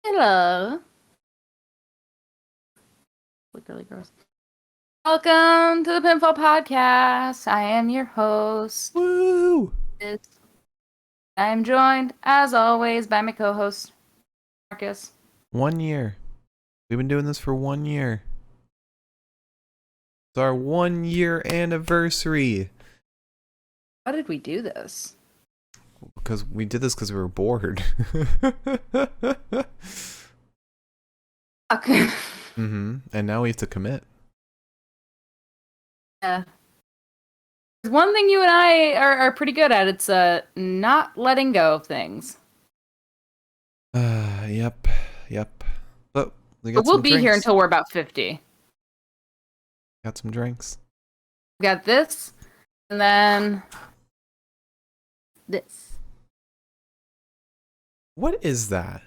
Hello. Look really gross. Welcome to the Pinfall Podcast. I am your host. Woo! I am joined, as always, by my co-host, Marcus. 1 year. We've been doing this for 1 year. It's our 1 year anniversary. How did we do this? Because we did this because we were bored. Fuck. And now we have to commit. Yeah. There's one thing you and I are pretty good at. It's not letting go of things. Yep. But we But got we'll some be here drinks. until we're about 50. Got some drinks. We got this, and then this. What is that?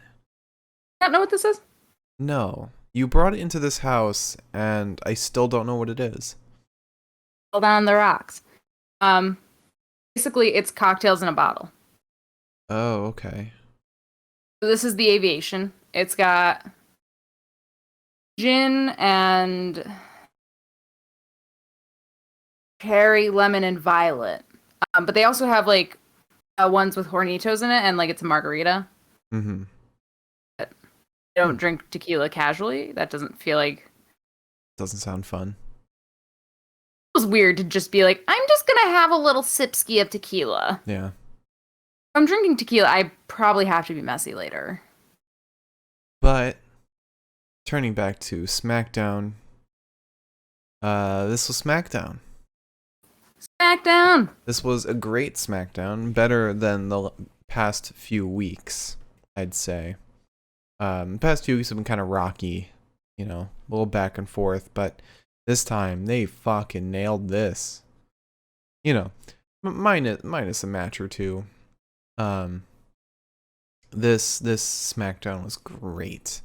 You don't know what this is? No. You brought it into this house, and I still don't know what it is. Hold on the rocks. Um, Basically, it's cocktails in a bottle. Oh, okay. So this is the aviation. It's got gin and cherry, lemon, and violet. But they also have like ones with hornitos in it, and like it's a margarita. Mm-hmm. I don't drink tequila casually. That doesn't feel like Doesn't sound fun. it was weird to just be like, I'm just gonna have a little sipski of tequila. Yeah. If I'm drinking tequila, I probably have to be messy later. But turning back to SmackDown, this was SmackDown. Smackdown. This was a great SmackDown, better than the past few weeks, I'd say. The past few weeks have been kind of rocky, a little back and forth, but this time they fucking nailed this. Minus a match or two. This SmackDown was great.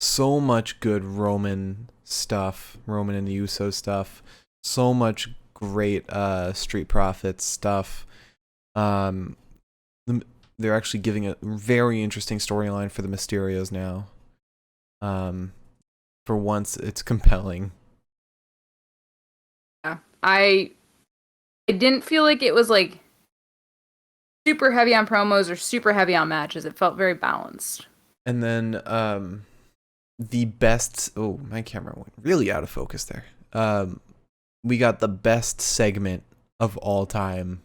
So much good Roman stuff, Roman and the Uso stuff. So much great Street Profits stuff. They're actually giving a very interesting storyline for the Mysterios now. For once, it's compelling. Yeah. I didn't feel like it was like super heavy on promos or super heavy on matches. It felt very balanced. And then the best. Oh, my camera went really out of focus there. We got the best segment of all time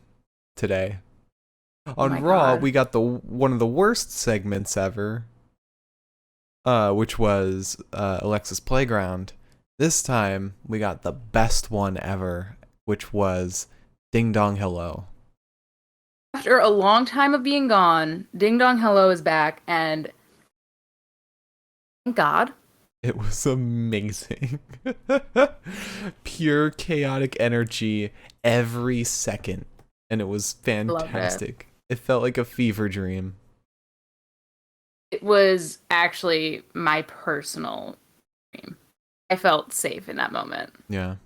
today. Oh On my Raw, God. we got the one of the worst segments ever, which was Alexa's Playground. This time, we got the best one ever, which was Ding Dong Hello. After a long time of being gone, Ding Dong Hello is back, and thank God. It was amazing. Pure chaotic energy every second, and it was Love it. fantastic. It felt like a fever dream. It was actually my personal dream. I felt safe in that moment. Yeah.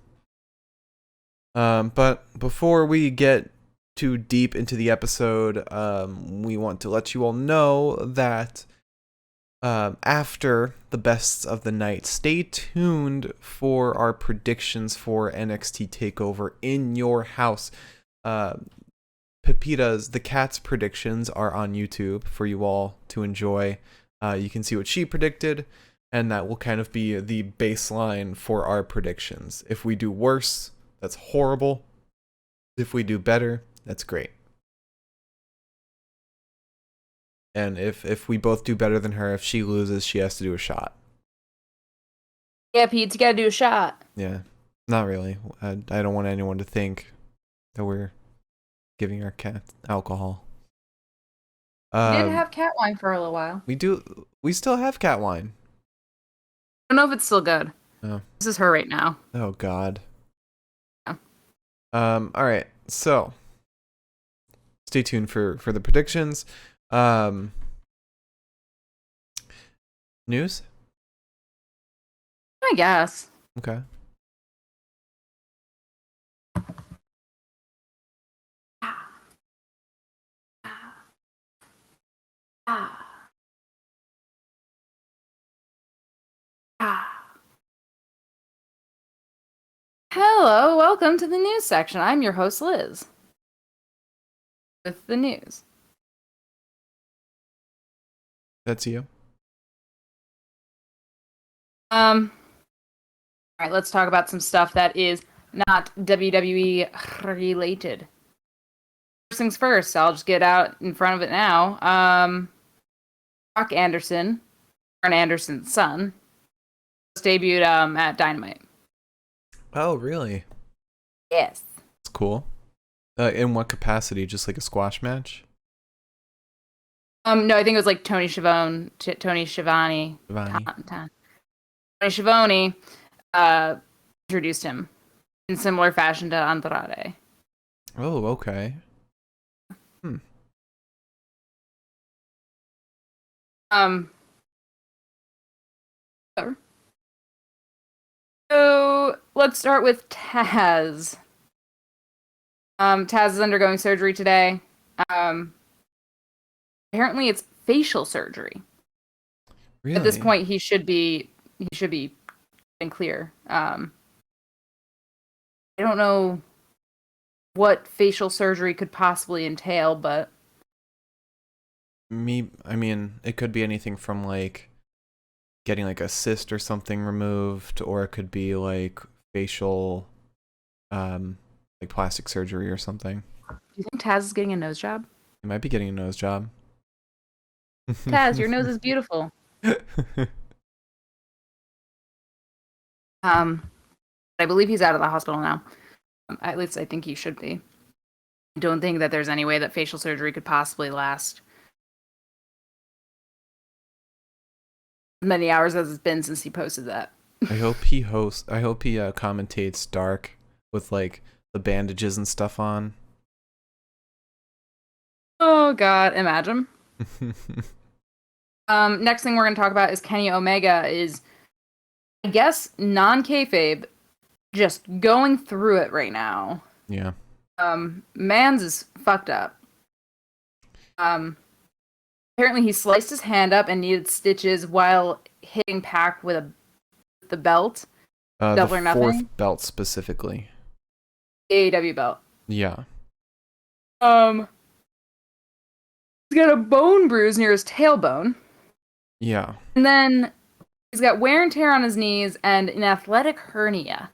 But before we get too deep into the episode, we want to let you all know that after the best of the night, stay tuned for our predictions for NXT TakeOver in your house. Pepita's The Cat's predictions are on YouTube for you all to enjoy. You can see what she predicted, and that will kind of be the baseline for our predictions. If we do worse, that's horrible. If we do better, that's great. And if we both do better than her, if she loses, she has to do a shot. Yeah, Pete, you gotta do a shot. Yeah, not really. I don't want anyone to think that we're giving our cat alcohol. We did have cat wine for a little while. We do. We still have cat wine. I don't know if it's still good. Oh. This is her right now. Oh God. Yeah. All right. So stay tuned for the predictions. News. I guess. Okay. Hello, welcome to the news section. I'm your host, Liz, with the news. That's you. All right, let's talk about some stuff that is not WWE related. First things first, I'll just get out in front of it now. Brock Anderson, Arn Anderson's son, just debuted at Dynamite. Oh, really? Yes. It's cool. In what capacity? Just like a squash match? No, I think it was like Tony Schiavone, Tony Schiavone, Vani. Tony Schiavone, introduced him in similar fashion to Andrade. Oh, okay. Whatever. So let's start with Taz. Taz is undergoing surgery today. Apparently it's facial surgery. Really? At this point, he should be in clear. I don't know what facial surgery could possibly entail, but I mean, it could be anything from like getting like a cyst or something removed, or it could be like facial, like plastic surgery or something. do you think Taz is getting a nose job? He might be getting a nose job. Taz, your nose is beautiful. I believe he's out of the hospital now. At least I think he should be. I don't think that there's any way that facial surgery could possibly last as many hours as it's been since he posted that. I hope he commentates Dark with like the bandages and stuff on. Oh god, imagine. Next thing we're going to talk about is Kenny Omega is, I guess, non-kayfabe, just going through it right now. Yeah. Mans is fucked up. Apparently he sliced his hand up and needed stitches while hitting Pac with the belt. Double or The nothing. fourth belt specifically. AEW belt. Yeah. He's got a bone bruise near his tailbone. Yeah. And then he's got wear and tear on his knees and an athletic hernia.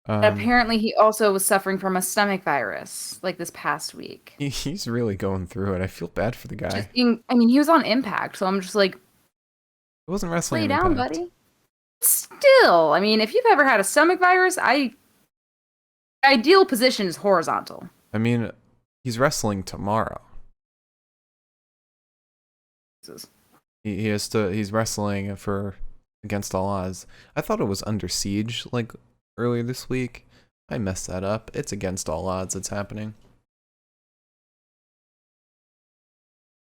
Apparently, he also was suffering from a stomach virus, like this past week. He's really going through it. I feel bad for the guy. He was on Impact, so I'm just like, He wasn't wrestling lay in down, Impact. buddy. Still, I mean, if you've ever had a stomach virus, ideal position is horizontal. I mean, he's wrestling tomorrow. Jesus. He's wrestling for Against All Odds. I thought it was Under Siege like earlier this week. I messed that up. It's Against All Odds. It's happening.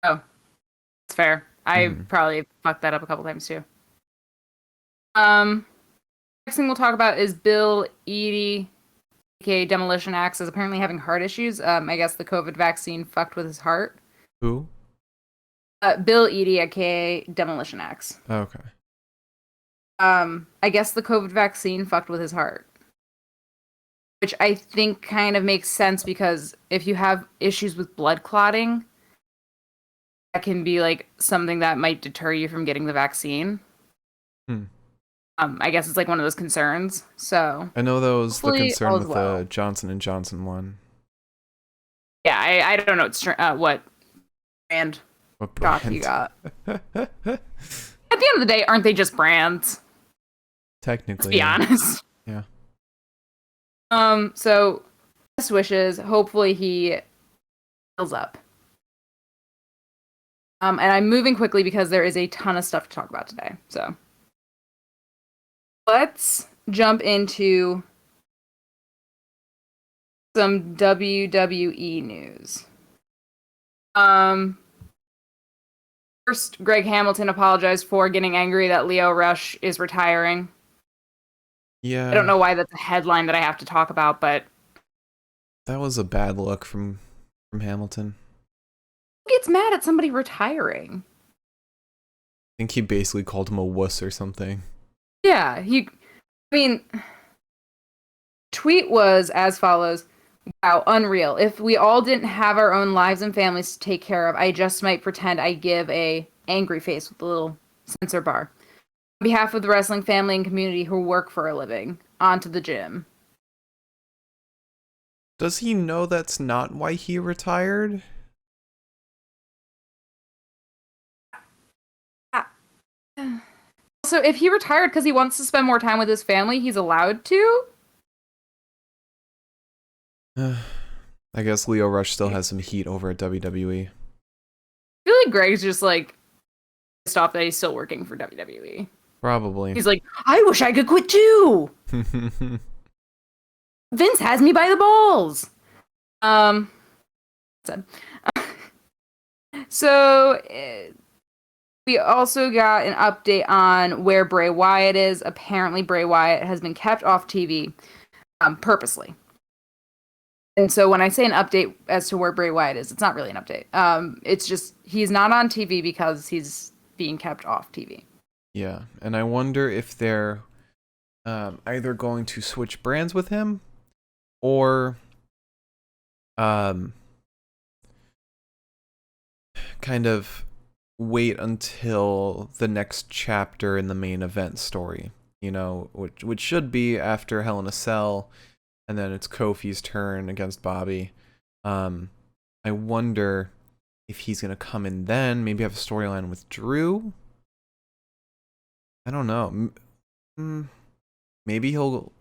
Oh, it's fair. I probably fucked that up a couple times too. Next thing we'll talk about is Bill Eadie, aka Demolition Axe, is apparently having heart issues. I guess the COVID vaccine fucked with his heart. Who? Bill Eadie, aka Demolition Axe. Okay. I guess the COVID vaccine fucked with his heart. Which I think kind of makes sense because if you have issues with blood clotting, that can be like something that might deter you from getting the vaccine. I guess it's like one of those concerns. So I know that was the concern with well. the Johnson & Johnson one. Yeah, I don't know what brand What shot brand? you got. At the end of the day, aren't they just brands? Technically. Let's be honest. Yeah. So best wishes. Hopefully he heals up. And I'm moving quickly because there is a ton of stuff to talk about today. So let's jump into some WWE news. First, Greg Hamilton apologized for getting angry that Lio Rush is retiring. Yeah. I don't know why that's a headline that I have to talk about, but that was a bad look from Hamilton. who gets mad at somebody retiring? I think he basically called him a wuss or something. Yeah, he I mean, tweet was as follows. Wow, unreal. If we all didn't have our own lives and families to take care of, I just might pretend I give a angry face with a little censor bar. On behalf of the wrestling family and community who work for a living, on to the gym. Does he know that's not why he retired? Also, if he retired because he wants to spend more time with his family, he's allowed to? I guess Leo Rush still has some heat over at WWE. I feel like Greg's just like pissed off that he's still working for WWE. Probably. He's like, I wish I could quit too. Vince has me by the balls. So we also got an update on where Bray Wyatt is. Apparently, Bray Wyatt has been kept off TV purposely. And so when I say an update as to where Bray Wyatt is, it's not really an update. It's just he's not on TV because he's being kept off TV. Yeah, and I wonder if they're either going to switch brands with him or kind of wait until the next chapter in the main event story, you know, which should be after Hell in a Cell, and then it's Kofi's turn against Bobby. I wonder if he's going to come in then, maybe have a storyline with Drew. I don't know. Maybe he'll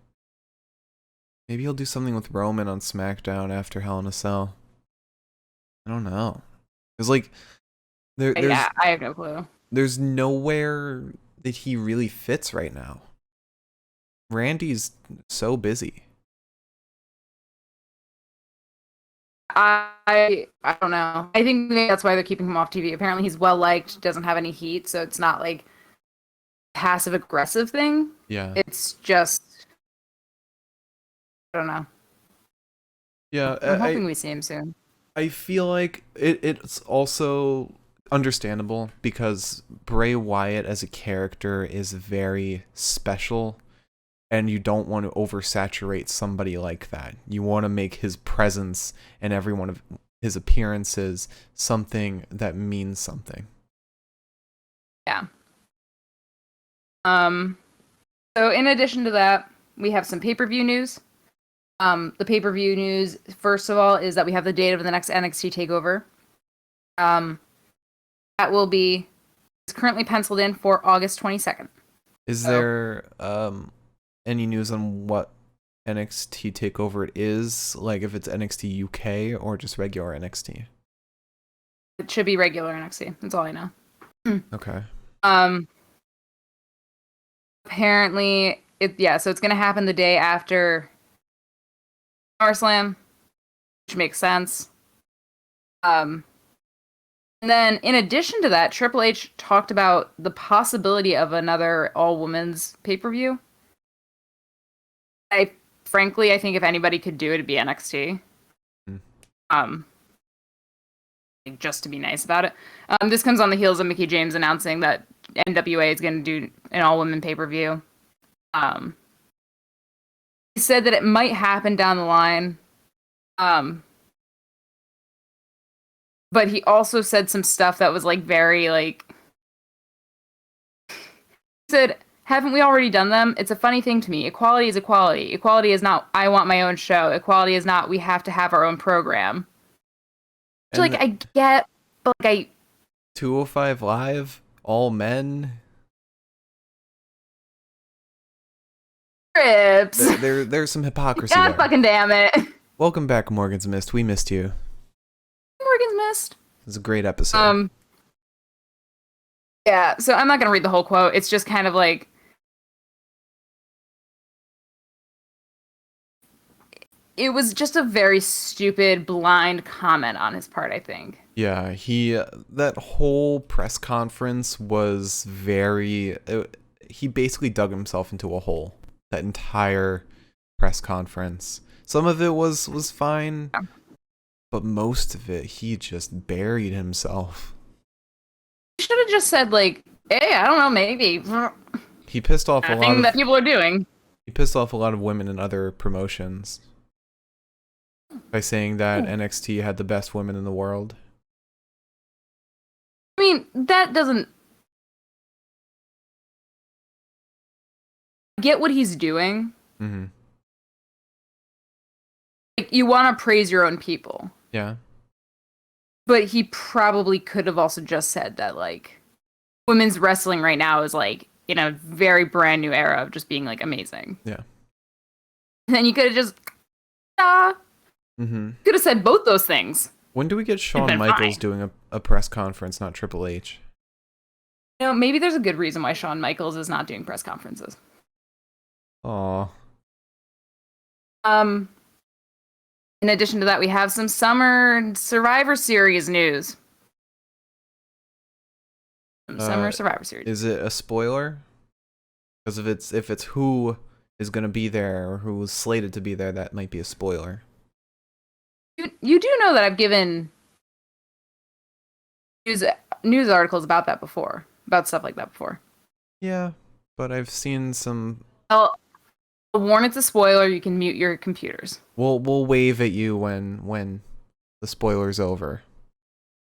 do something with Roman on SmackDown after Hell in a Cell. I don't know. It's like I have no clue. There's nowhere that he really fits right now. Randy's so busy. I don't know. I think maybe that's why they're keeping him off TV. Apparently he's well liked, doesn't have any heat, so it's not like passive aggressive thing. Yeah. It's just I don't know. Yeah, I'm hoping we see him soon. I feel like it's also understandable because Bray Wyatt as a character is very special, and you don't want to oversaturate somebody like that. You want to make his presence and every one of his appearances something that means something. Yeah. So in addition to that, we have some pay-per-view news. The pay-per-view news, first of all, is that we have the date of the next NXT takeover. That will be, it's currently penciled in for August 22nd. Is there any news on what NXT takeover it is? Like if it's NXT UK or just regular NXT? It should be regular NXT. That's all I know. Okay. Apparently, so it's going to happen the day after SummerSlam, which makes sense. And then, in addition to that, Triple H talked about the possibility of another all-women's pay-per-view. Frankly, I think if anybody could do it, it'd be NXT. Just to be nice about it. This comes on the heels of Mickie James announcing that NWA is going to do an all-women pay-per-view. He said that it might happen down the line. But he also said some stuff that was like very like he said, haven't we already done them? It's a funny thing to me. Equality is equality. Equality is not I want my own show. Equality is not we have to have our own program. Which, like, I get, but like 205 Live, all men. Rips. There's some hypocrisy God there. fucking damn it. Welcome back, Morgan's Mist. We missed you. Morgan's Mist. It was a great episode. Yeah, so I'm not gonna read the whole quote. It's just kind of like it was just a very stupid, blind comment on his part, I think. Yeah, that whole press conference was he basically dug himself into a hole. That entire press conference. Some of it was fine, but most of it, he just buried himself. He should have just said, like, hey, I don't know, maybe. He pissed off a lot of... that people are doing. He pissed off a lot of women in other promotions by saying that NXT had the best women in the world. I mean, that doesn't get what he's doing. Mm-hmm. Like, you want to praise your own people. Yeah. But he probably could have also just said that, like, women's wrestling right now is, like, in a very brand new era of just being, like, amazing. Yeah. And then you could have just, Mm-hmm. could have said both those things. When do we get Shawn been Michaels fine. doing a press conference, not Triple H? You know, maybe there's a good reason why Shawn Michaels is not doing press conferences. Aw. In addition to that, we have some summer Survivor Series news. Summer Survivor Series. Is it a spoiler? Because if it's who is gonna be there or who was slated to be there, that might be a spoiler. You do know that I've given news articles about that before, about stuff like that before. Yeah, but I've seen some. I'll warn it's a spoiler. You can mute your computers. We'll wave at you when the spoiler's over.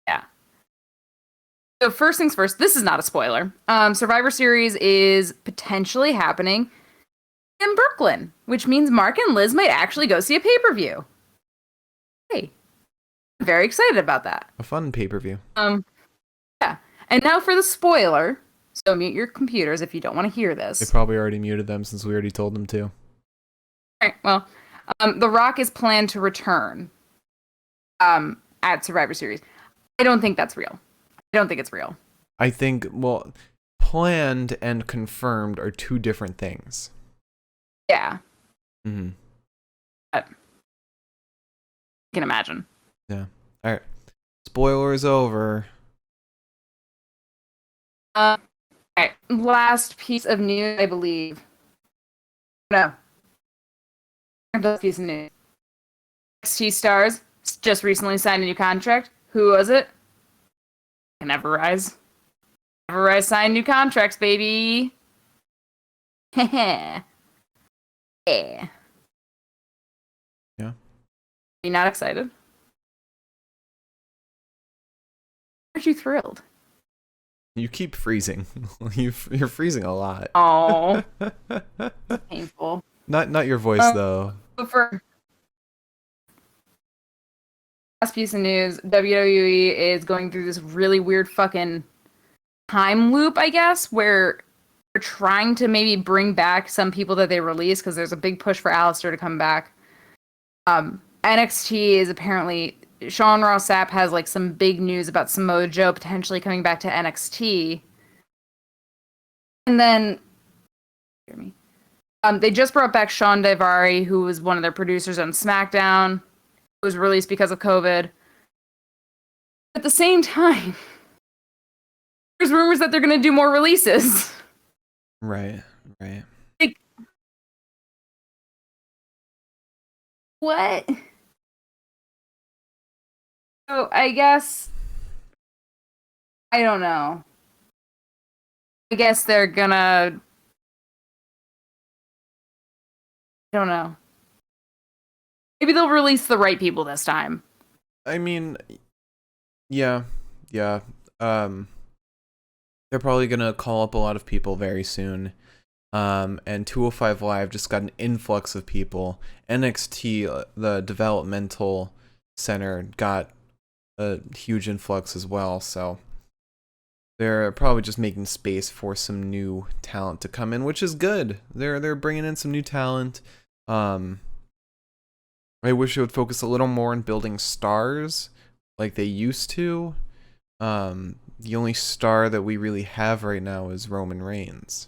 Yeah. So first things first, this is not a spoiler. Survivor Series is potentially happening in Brooklyn, which means Mark and Liz might actually go see a pay-per-view. Hey, I'm very excited about that. A fun pay-per-view. Yeah. And now for the spoiler. So mute your computers if you don't want to hear this. They probably already muted them since we already told them to. All right. Well, The Rock is planned to return at Survivor Series. I don't think that's real. I don't think it's real. I think, well, planned and confirmed are two different things. Yeah. Mm-hmm. I can imagine. Yeah. All right. Spoiler is over. All right. Last piece of news, I believe. No. Last piece of news. NXT stars just recently signed a new contract. Who was it? Never Rise. Never Rise signed new contracts, baby. Yeah. Yeah. Are you not excited? Aren't you thrilled? You keep freezing. You're freezing a lot. Oh, painful. Not your voice though. But for last piece of news, WWE is going through this really weird fucking time loop, I guess, where they're trying to maybe bring back some people that they released because there's a big push for Alistair to come back. NXT is apparently Sean Ross Sapp has like some big news about Samoa Joe potentially coming back to NXT. And then hear me. They just brought back Sean Daivari, who was one of their producers on Smackdown, who was released because of COVID. At the same time, there's rumors that they're going to do more releases. Right. Like, what? So I guess I don't know. I guess they're gonna. I don't know. Maybe they'll release the right people this time. I mean, yeah. They're probably gonna call up a lot of people very soon. And 205 Live just got an influx of people. NXT, the developmental center, got a huge influx as well. So they're probably just making space for some new talent to come in, which is good. They're bringing in some new talent. I wish they would focus a little more on building stars like they used to. The only star that we really have right now is Roman Reigns.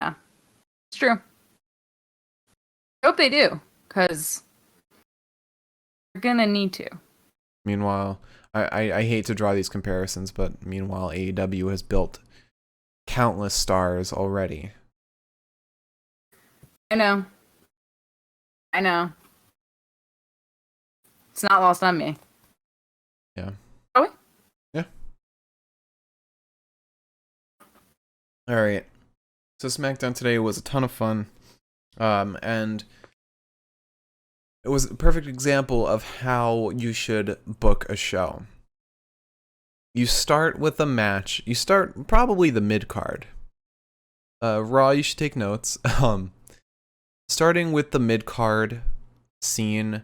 Yeah, it's true. I hope they do, because they're gonna need to. Meanwhile, I hate to draw these comparisons, but meanwhile, AEW has built countless stars already. I know. It's not lost on me. Yeah. Are we? Yeah. All right. So SmackDown today was a ton of fun. And it was a perfect example of how you should book a show. You start with a match. You start probably the mid card. Raw, you should take notes. Starting with the mid card scene,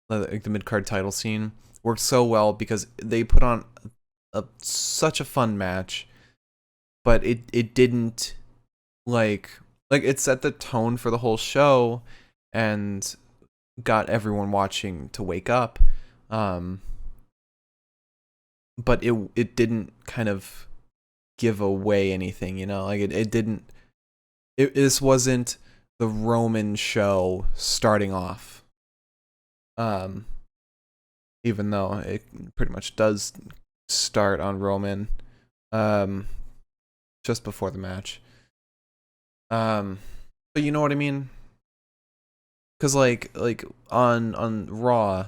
like the mid card title scene, worked so well because they put on such a fun match, but it didn't like it set the tone for the whole show and got everyone watching to wake up. But it didn't kind of give away anything, like it didn't. This wasn't the Roman show starting off. Even though it pretty much does start on Roman, just before the match. But you know what I mean? Because like on Raw,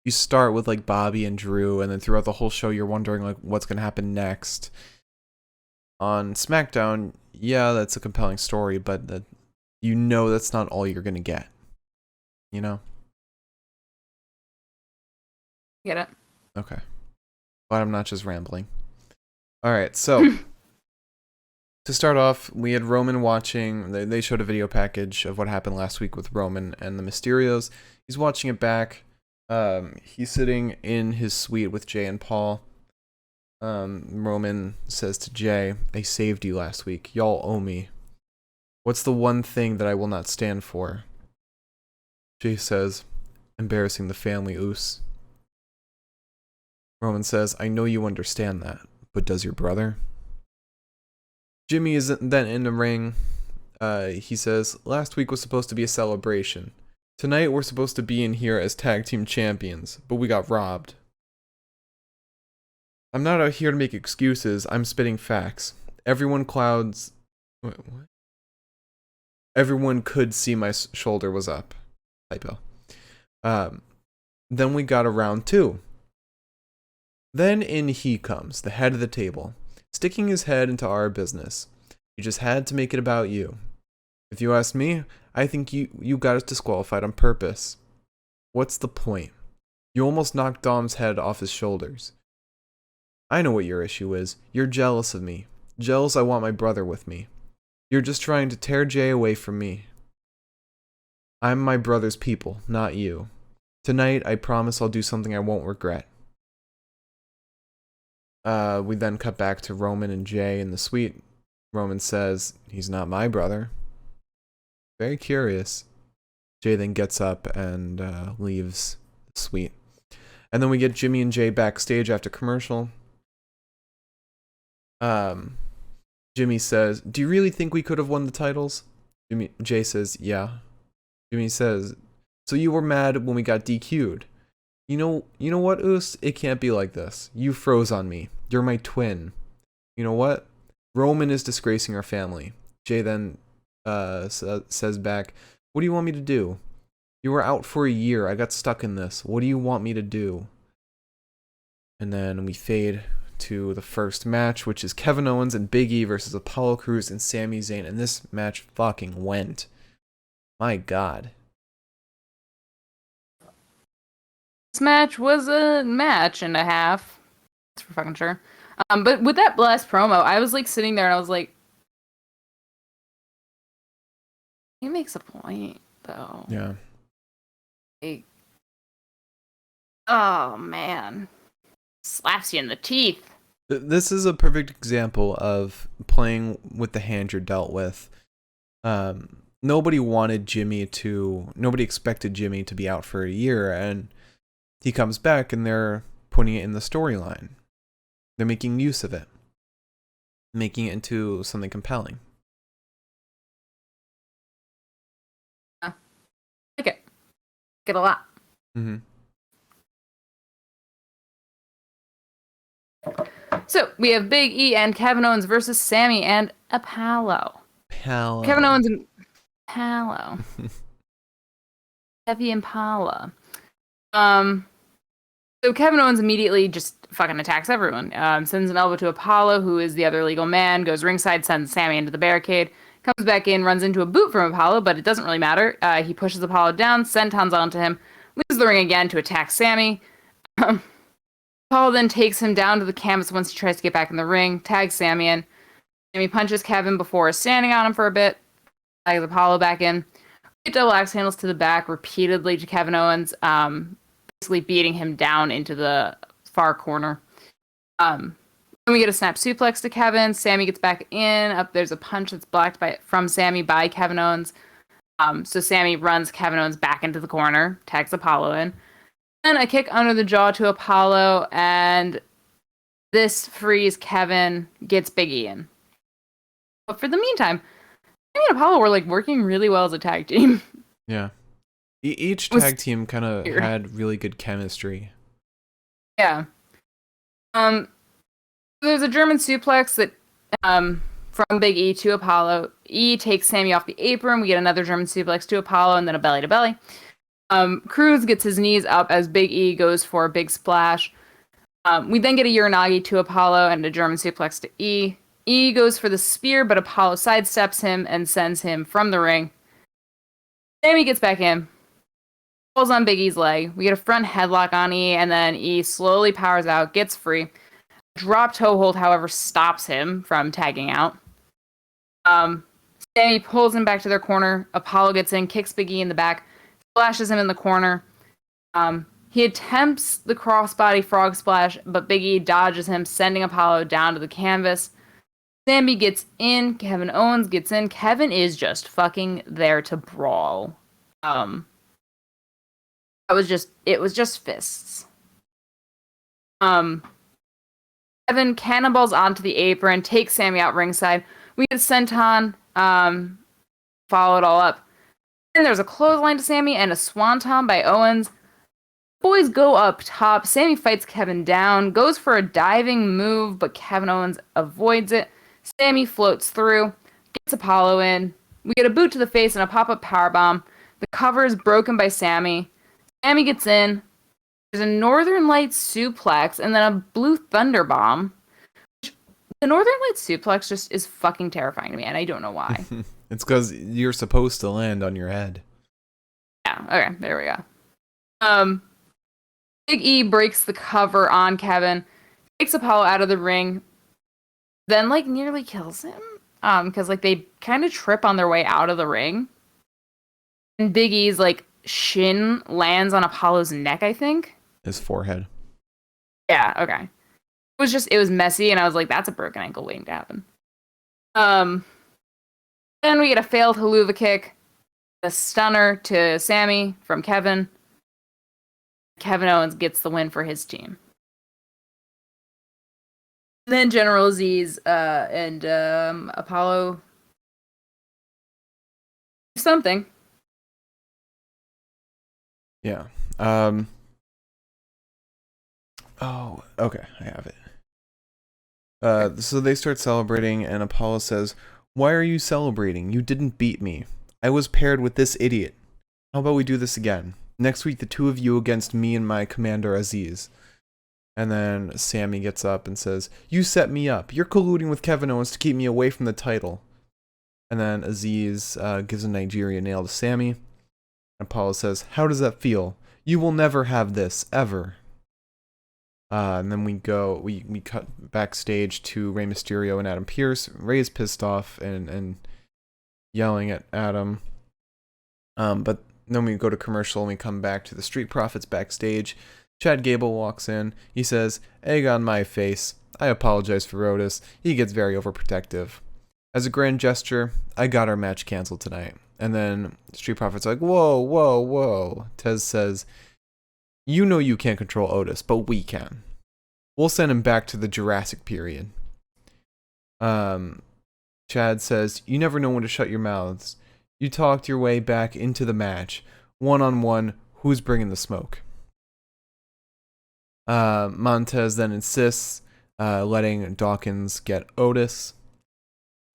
you start with like Bobby and Drew, and then throughout the whole show, you're wondering like what's gonna happen next. On SmackDown, yeah, that's a compelling story, but that's not all you're gonna get. You know? Get it? Okay. But I'm not just rambling. All right, so to start off, we had Roman watching. They showed a video package of what happened last week with Roman and the Mysterios. He's watching it back. He's sitting in his suite with Jay and Paul. Roman says to Jay, "I saved you last week. Y'all owe me. What's the one thing that I will not stand for?" Jay says, "Embarrassing the family, Oos." Roman says, "I know you understand that, but does your brother?" Jimmy is then in the ring. He says, "Last week was supposed to be a celebration. Tonight we're supposed to be in here as tag team champions, but we got robbed. I'm not out here to make excuses, I'm spitting facts. Everyone clouds... Wait, what? Everyone could see my shoulder was up." Typo. Then we got a round 2. Then in he comes, the head of the table, sticking his head into our business. "You just had to make it about you. If you ask me, I think you got us disqualified on purpose. What's the point? You almost knocked Dom's head off his shoulders. I know what your issue is. You're jealous of me. Jealous I want my brother with me. You're just trying to tear Jay away from me. I'm my brother's people, not you. Tonight, I promise I'll do something I won't regret." We then cut back to Roman and Jay in the suite. Roman says, "He's not my brother." Very curious. Jay then gets up and leaves the suite. And then we get Jimmy and Jay backstage after commercial. Jimmy says, "Do you really think we could have won the titles?" Jay says, "Yeah." Jimmy says, "So you were mad when we got DQ'd. You know what, Oos? It can't be like this. You froze on me. You're my twin. You know what? Roman is disgracing our family." Jay then says back, "What do you want me to do? You were out for a year. I got stuck in this. What do you want me to do?" And then we fade to the first match, which is Kevin Owens and Big E versus Apollo Crews and Sami Zayn. And this match fucking went. My God. This match was a match and a half. That's for fucking sure. But with that last promo, I was like sitting there and I was like, he makes a point though. Yeah. Like, oh man, slaps you in the teeth. This is a perfect example of playing with the hand you're dealt with. Nobody expected Jimmy to be out for a year, and he comes back and they're putting it in the storyline. They're making use of it, making it into something compelling. I like it. Get a lot. Mm-hmm. So we have Big E and Kevin Owens versus Sammy and Apollo. Kevin Owens and Apollo. Heavy Impala. So Kevin Owens immediately just fucking attacks everyone. Sends an elbow to Apollo, who is the other legal man, goes ringside, sends Sammy into the barricade, comes back in, runs into a boot from Apollo, but it doesn't really matter. He pushes Apollo down, sentons onto him, leaves the ring again to attack Sammy. Apollo then takes him down to the canvas once he tries to get back in the ring, tags Sammy in. Sammy punches Kevin before standing on him for a bit, tags Apollo back in. Double axe handles to the back repeatedly to Kevin Owens, basically beating him down into the far corner. Then we get a snap suplex to Kevin. Sammy gets back in. Up there's a punch that's blocked from Sammy by Kevin Owens. So Sammy runs Kevin Owens back into the corner, tags Apollo in. Then a kick under the jaw to Apollo, and this frees Kevin, gets Big E in. But for the meantime, Sammy and Apollo were like working really well as a tag team. Yeah. Each tag team kind of had really good chemistry. Yeah. There's a German suplex that from Big E to Apollo. E takes Sammy off the apron. We get another German suplex to Apollo, and then a belly to belly. Cruz gets his knees up as Big E goes for a big splash. We then get a Uranagi to Apollo and a German suplex to E. E goes for the spear, but Apollo sidesteps him and sends him from the ring. Sammy gets back in, pulls on Big E's leg. We get a front headlock on E, and then E slowly powers out, gets free. Drop toe hold, however, stops him from tagging out. Sammy pulls him back to their corner. Apollo gets in, kicks Big E in the back, splashes him in the corner. He attempts the crossbody frog splash, but Big E dodges him, sending Apollo down to the canvas. Sammy gets in. Kevin Owens gets in. Kevin is just fucking there to brawl. It was just fists. Kevin cannonballs onto the apron, takes Sammy out ringside. We get a senton, follow it all up. Then there's a clothesline to Sammy and a swanton by Owens. Boys go up top. Sammy fights Kevin down, goes for a diving move, but Kevin Owens avoids it. Sammy floats through, gets Apollo in. We get a boot to the face and a pop-up powerbomb. The cover is broken by Sammy. Sammy gets in. There's a Northern Lights suplex and then a Blue Thunder Bomb. The Northern Lights suplex just is fucking terrifying to me, and I don't know why. It's because you're supposed to land on your head. Yeah, okay, there we go. Big E breaks the cover on Kevin, takes Apollo out of the ring, then like nearly kills him. Because like they kind of trip on their way out of the ring. And Big E's like shin lands on Apollo's neck, I think. His forehead. Yeah, okay. It was messy, and I was like, that's a broken ankle waiting to happen. Then we get a failed haluva kick, a stunner to Sammy from Kevin. Kevin Owens gets the win for his team. Then General Aziz and Apollo do something. Yeah. Oh, okay, I have it. So they start celebrating, and Apollo says, "Why are you celebrating? You didn't beat me. I was paired with this idiot. How about we do this again? Next week, the two of you against me and my commander Aziz." And then Sammy gets up and says, "You set me up. You're colluding with Kevin Owens to keep me away from the title." And then Aziz gives a Nigeria nail to Sammy. Apollo says, "How does that feel? You will never have this, ever." And then we cut backstage to Rey Mysterio and Adam Pearce. Rey's pissed off and yelling at Adam. But then we go to commercial and we come back to the Street Profits backstage. Chad Gable walks in. He says, "Egg on my face. I apologize for Otis. He gets very overprotective. As a grand gesture, I got our match canceled tonight." And then Street Profits are like, "Whoa, whoa, whoa." Tez says, "You know you can't control Otis, but we can. We'll send him back to the Jurassic period." Chad says, "You never know when to shut your mouths. You talked your way back into the match. One-on-one, who's bringing the smoke?" Montez then insists letting Dawkins get Otis.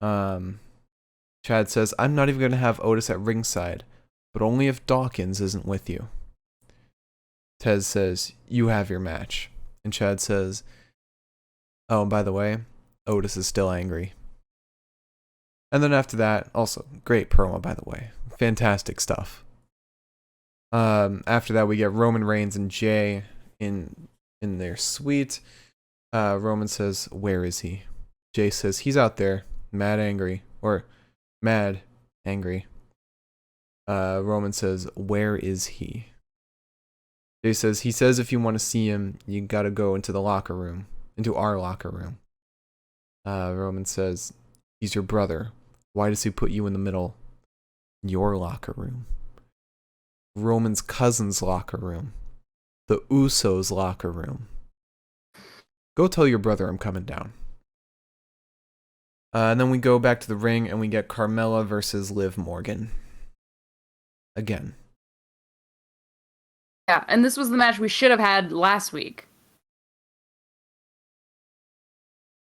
Chad says, "I'm not even going to have Otis at ringside, but only if Dawkins isn't with you." Tez says, "You have your match." And Chad says, "Oh, and by the way, Otis is still angry." And then after that, also, great promo, by the way. Fantastic stuff. After that, we get Roman Reigns and Jay in their suite. Roman says, "Where is he?" Jay says, "He's out there, mad angry." Or, mad angry. Roman says, "Where is he?" Jay says, "He says if you want to see him, you gotta go into the locker room. Into our locker room." Roman says, "He's your brother. Why does he put you in the middle? Your locker room. Roman's cousin's locker room. The Usos' locker room. Go tell your brother I'm coming down." And then we go back to the ring and we get Carmella versus Liv Morgan. Again. Yeah, and this was the match we should have had last week.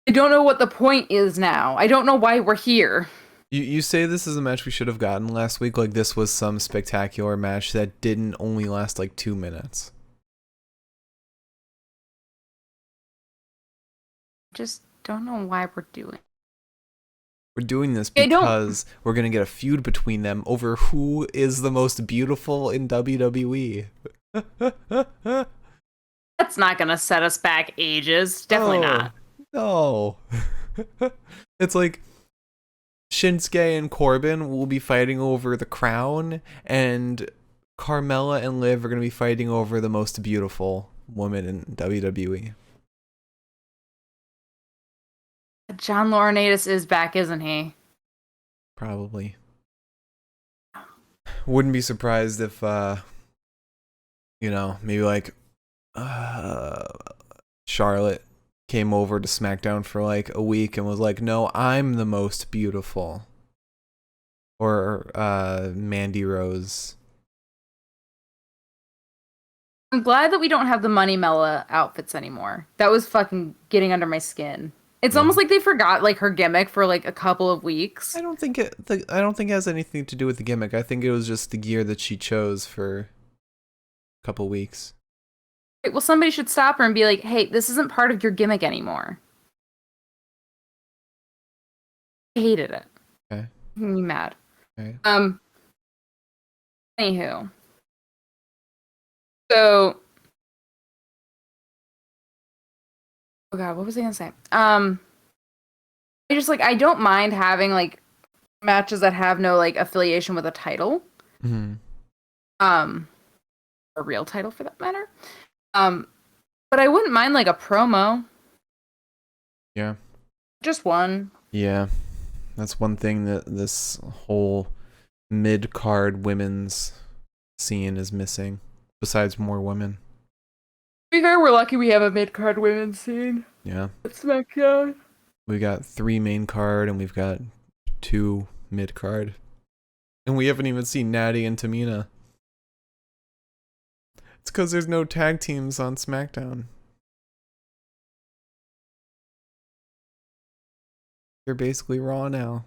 I don't know what the point is now. I don't know why we're here. You say this is a match we should have gotten last week, like this was some spectacular match that didn't only last like 2 minutes. Just don't know why we're doing. We're doing this because we're going to get a feud between them over who is the most beautiful in WWE. That's not going to set us back ages. Definitely not. No. It's like Shinsuke and Corbin will be fighting over the crown, and Carmella and Liv are going to be fighting over the most beautiful woman in WWE. John Laurinaitis is back, isn't he? Probably. Wouldn't be surprised if, maybe like Charlotte came over to SmackDown for like a week and was like, "No, I'm the most beautiful." Or Mandy Rose. I'm glad that we don't have the Money Mella outfits anymore. That was fucking getting under my skin. It's almost like they forgot like her gimmick for like a couple of weeks. I don't think it has anything to do with the gimmick. I think it was just the gear that she chose for a couple weeks. Well, somebody should stop her and be like, "Hey, this isn't part of your gimmick anymore." I hated it. Okay. I'm mad. Okay. Anywho. So, oh god, what was I gonna say? I don't mind having like matches that have no like affiliation with a title. Mm-hmm. A real title for that matter. But I wouldn't mind like a promo. Yeah. Just one. Yeah. That's one thing that this whole mid-card women's scene is missing, besides more women. To be fair, we're lucky we have a mid-card women's scene. Yeah. At SmackDown. We got 3 main card and we've got 2 mid card. And we haven't even seen Natty and Tamina. It's because there's no tag teams on SmackDown. They're basically Raw now.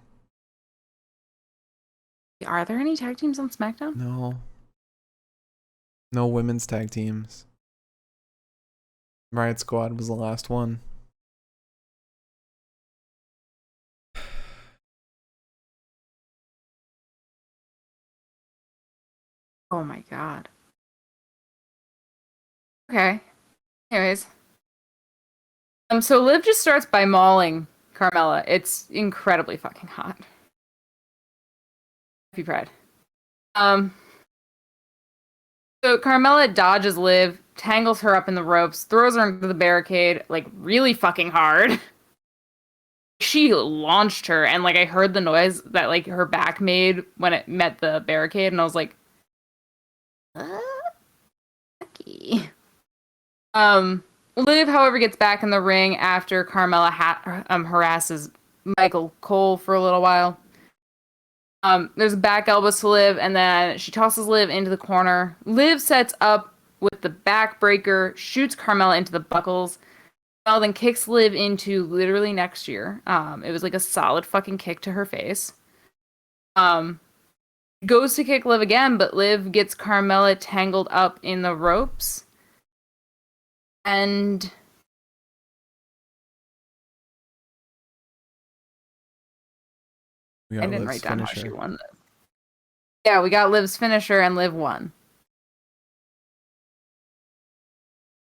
Are there any tag teams on SmackDown? No. No women's tag teams. Riot Squad was the last one. Oh my god. Okay. Anyways. So Liv just starts by mauling Carmella. It's incredibly fucking hot. Happy Pride. So Carmella dodges Liv, tangles her up in the ropes, throws her into the barricade, like really fucking hard. She launched her, and like I heard the noise that like her back made when it met the barricade, and I was like, lucky. Liv, however, gets back in the ring after Carmella harasses Michael Cole for a little while. There's a back elbow to Liv, and then she tosses Liv into the corner. Liv sets up with the backbreaker, shoots Carmella into the buckles. Carmella then kicks Liv into literally next year. It was like a solid fucking kick to her face. Goes to kick Liv again, but Liv gets Carmella tangled up in the ropes. And We I got didn't Liv's write down how she finisher. won this. Yeah, we got Liv's finisher and Liv won.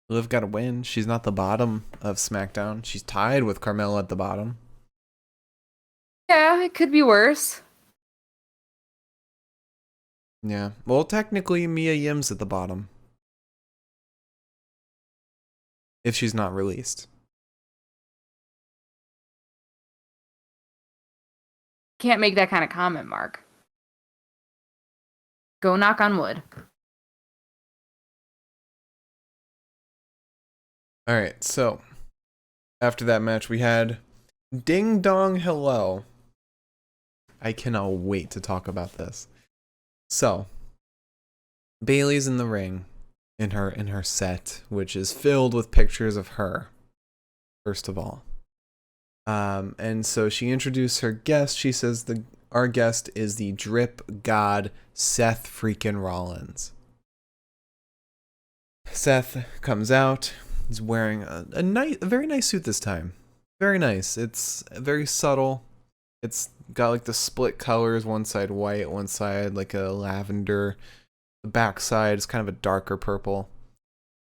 Liv got a win. She's not the bottom of SmackDown. She's tied with Carmella at the bottom. Yeah, it could be worse. Yeah. Well, technically, Mia Yim's at the bottom. If she's not released. Can't make that kind of comment, Mark. Go knock on wood. Alright, so after that match, we had Ding Dong Hello. I cannot wait to talk about this. So, Bailey's in the ring in her set, which is filled with pictures of her, first of all. And so she introduced her guest. She says our guest is the drip god Seth freaking Rollins. Seth comes out. He's wearing a very nice suit this time. Very nice. It's very subtle. It's got like the split colors, one side white, one side like a lavender. The back side is kind of a darker purple.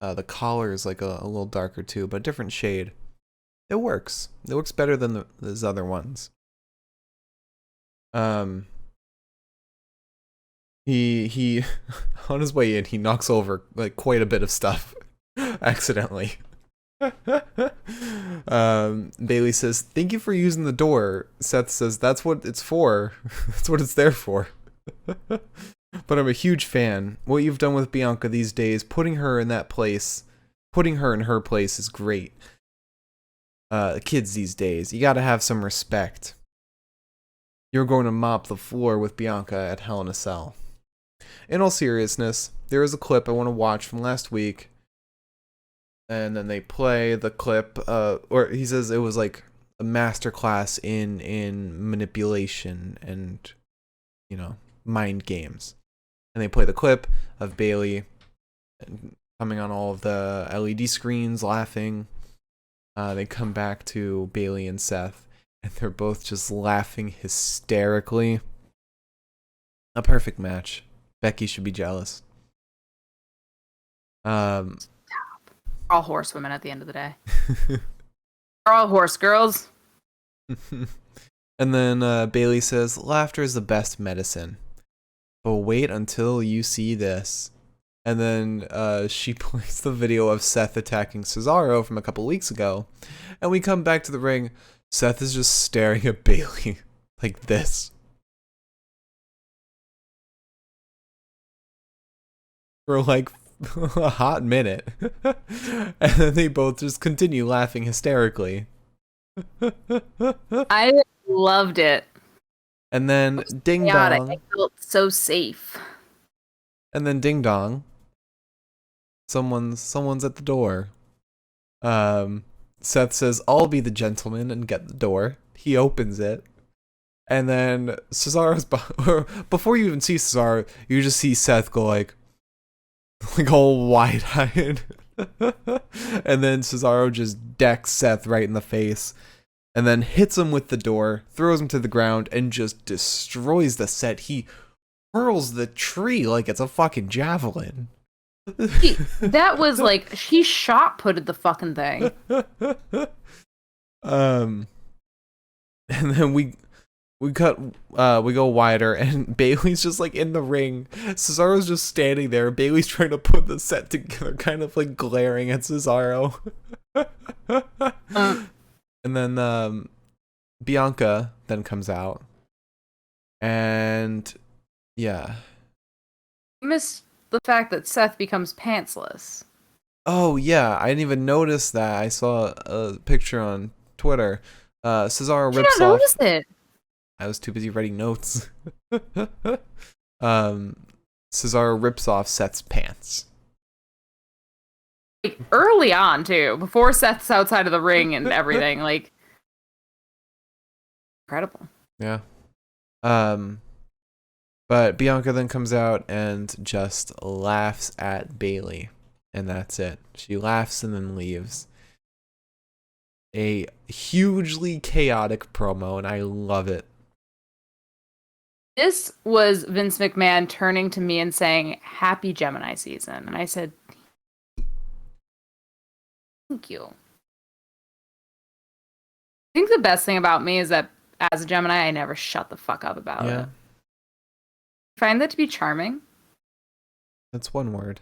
The collar is like a little darker too, but a different shade. It works. It works better than those other ones. He on his way in, he knocks over like quite a bit of stuff accidentally. Bailey says, "Thank you for using the door." Seth says, "That's what it's for. That's what it's there for." But I'm a huge fan. What you've done with Bianca these days, putting her in that place, putting her in her place is great. Kids these days, you gotta have some respect. You're going to mop the floor with Bianca at Hell in a Cell. In all seriousness, there is a clip I want to watch from last week. And then they play the clip, or he says it was like a masterclass in manipulation and, you know, mind games. And they play the clip of Bailey coming on all of the LED screens, laughing. They come back to Bailey and Seth, and they're both just laughing hysterically. A perfect match. Becky should be jealous. We're all horsewomen at the end of the day. We're all horse girls. And then Bailey says, "Laughter is the best medicine. But wait until you see this." And then she plays the video of Seth attacking Cesaro from a couple weeks ago. And we come back to the ring. Seth is just staring at Bailey like this. For like a hot minute. And then they both just continue laughing hysterically. I loved it. And then Ding Chaotic. Dong. I felt so safe. And then Ding Dong. Someone's at the door. Seth says, "I'll be the gentleman," and get the door. He opens it. And then Cesaro's before you even see Cesaro, you just see Seth go like all wide-eyed. And then Cesaro just decks Seth right in the face. And then hits him with the door, throws him to the ground, and just destroys the set. He hurls the tree like it's a fucking javelin. That was like, he shot putted the fucking thing. And then we go wider, and Bailey's just like in the ring. Cesaro's just standing there. Bailey's trying to put the set together, kind of like glaring at Cesaro. And then Bianca then comes out, and yeah. I missed the fact that Seth becomes pantsless. Oh yeah, I didn't even notice that. I saw a picture on Twitter. Cesaro rips off. Notice it. I was too busy writing notes. Cesaro rips off Seth's pants. Like, early on, too. Before Seth's outside of the ring and everything. Like, incredible. Yeah. But Bianca then comes out and just laughs at Bailey and that's it. She laughs and then leaves. A hugely chaotic promo, and I love it. This was Vince McMahon turning to me and saying, "Happy Gemini season." And I said, "Thank you." I think the best thing about me is that as a Gemini, I never shut the fuck up about it. I find that to be charming. That's one word.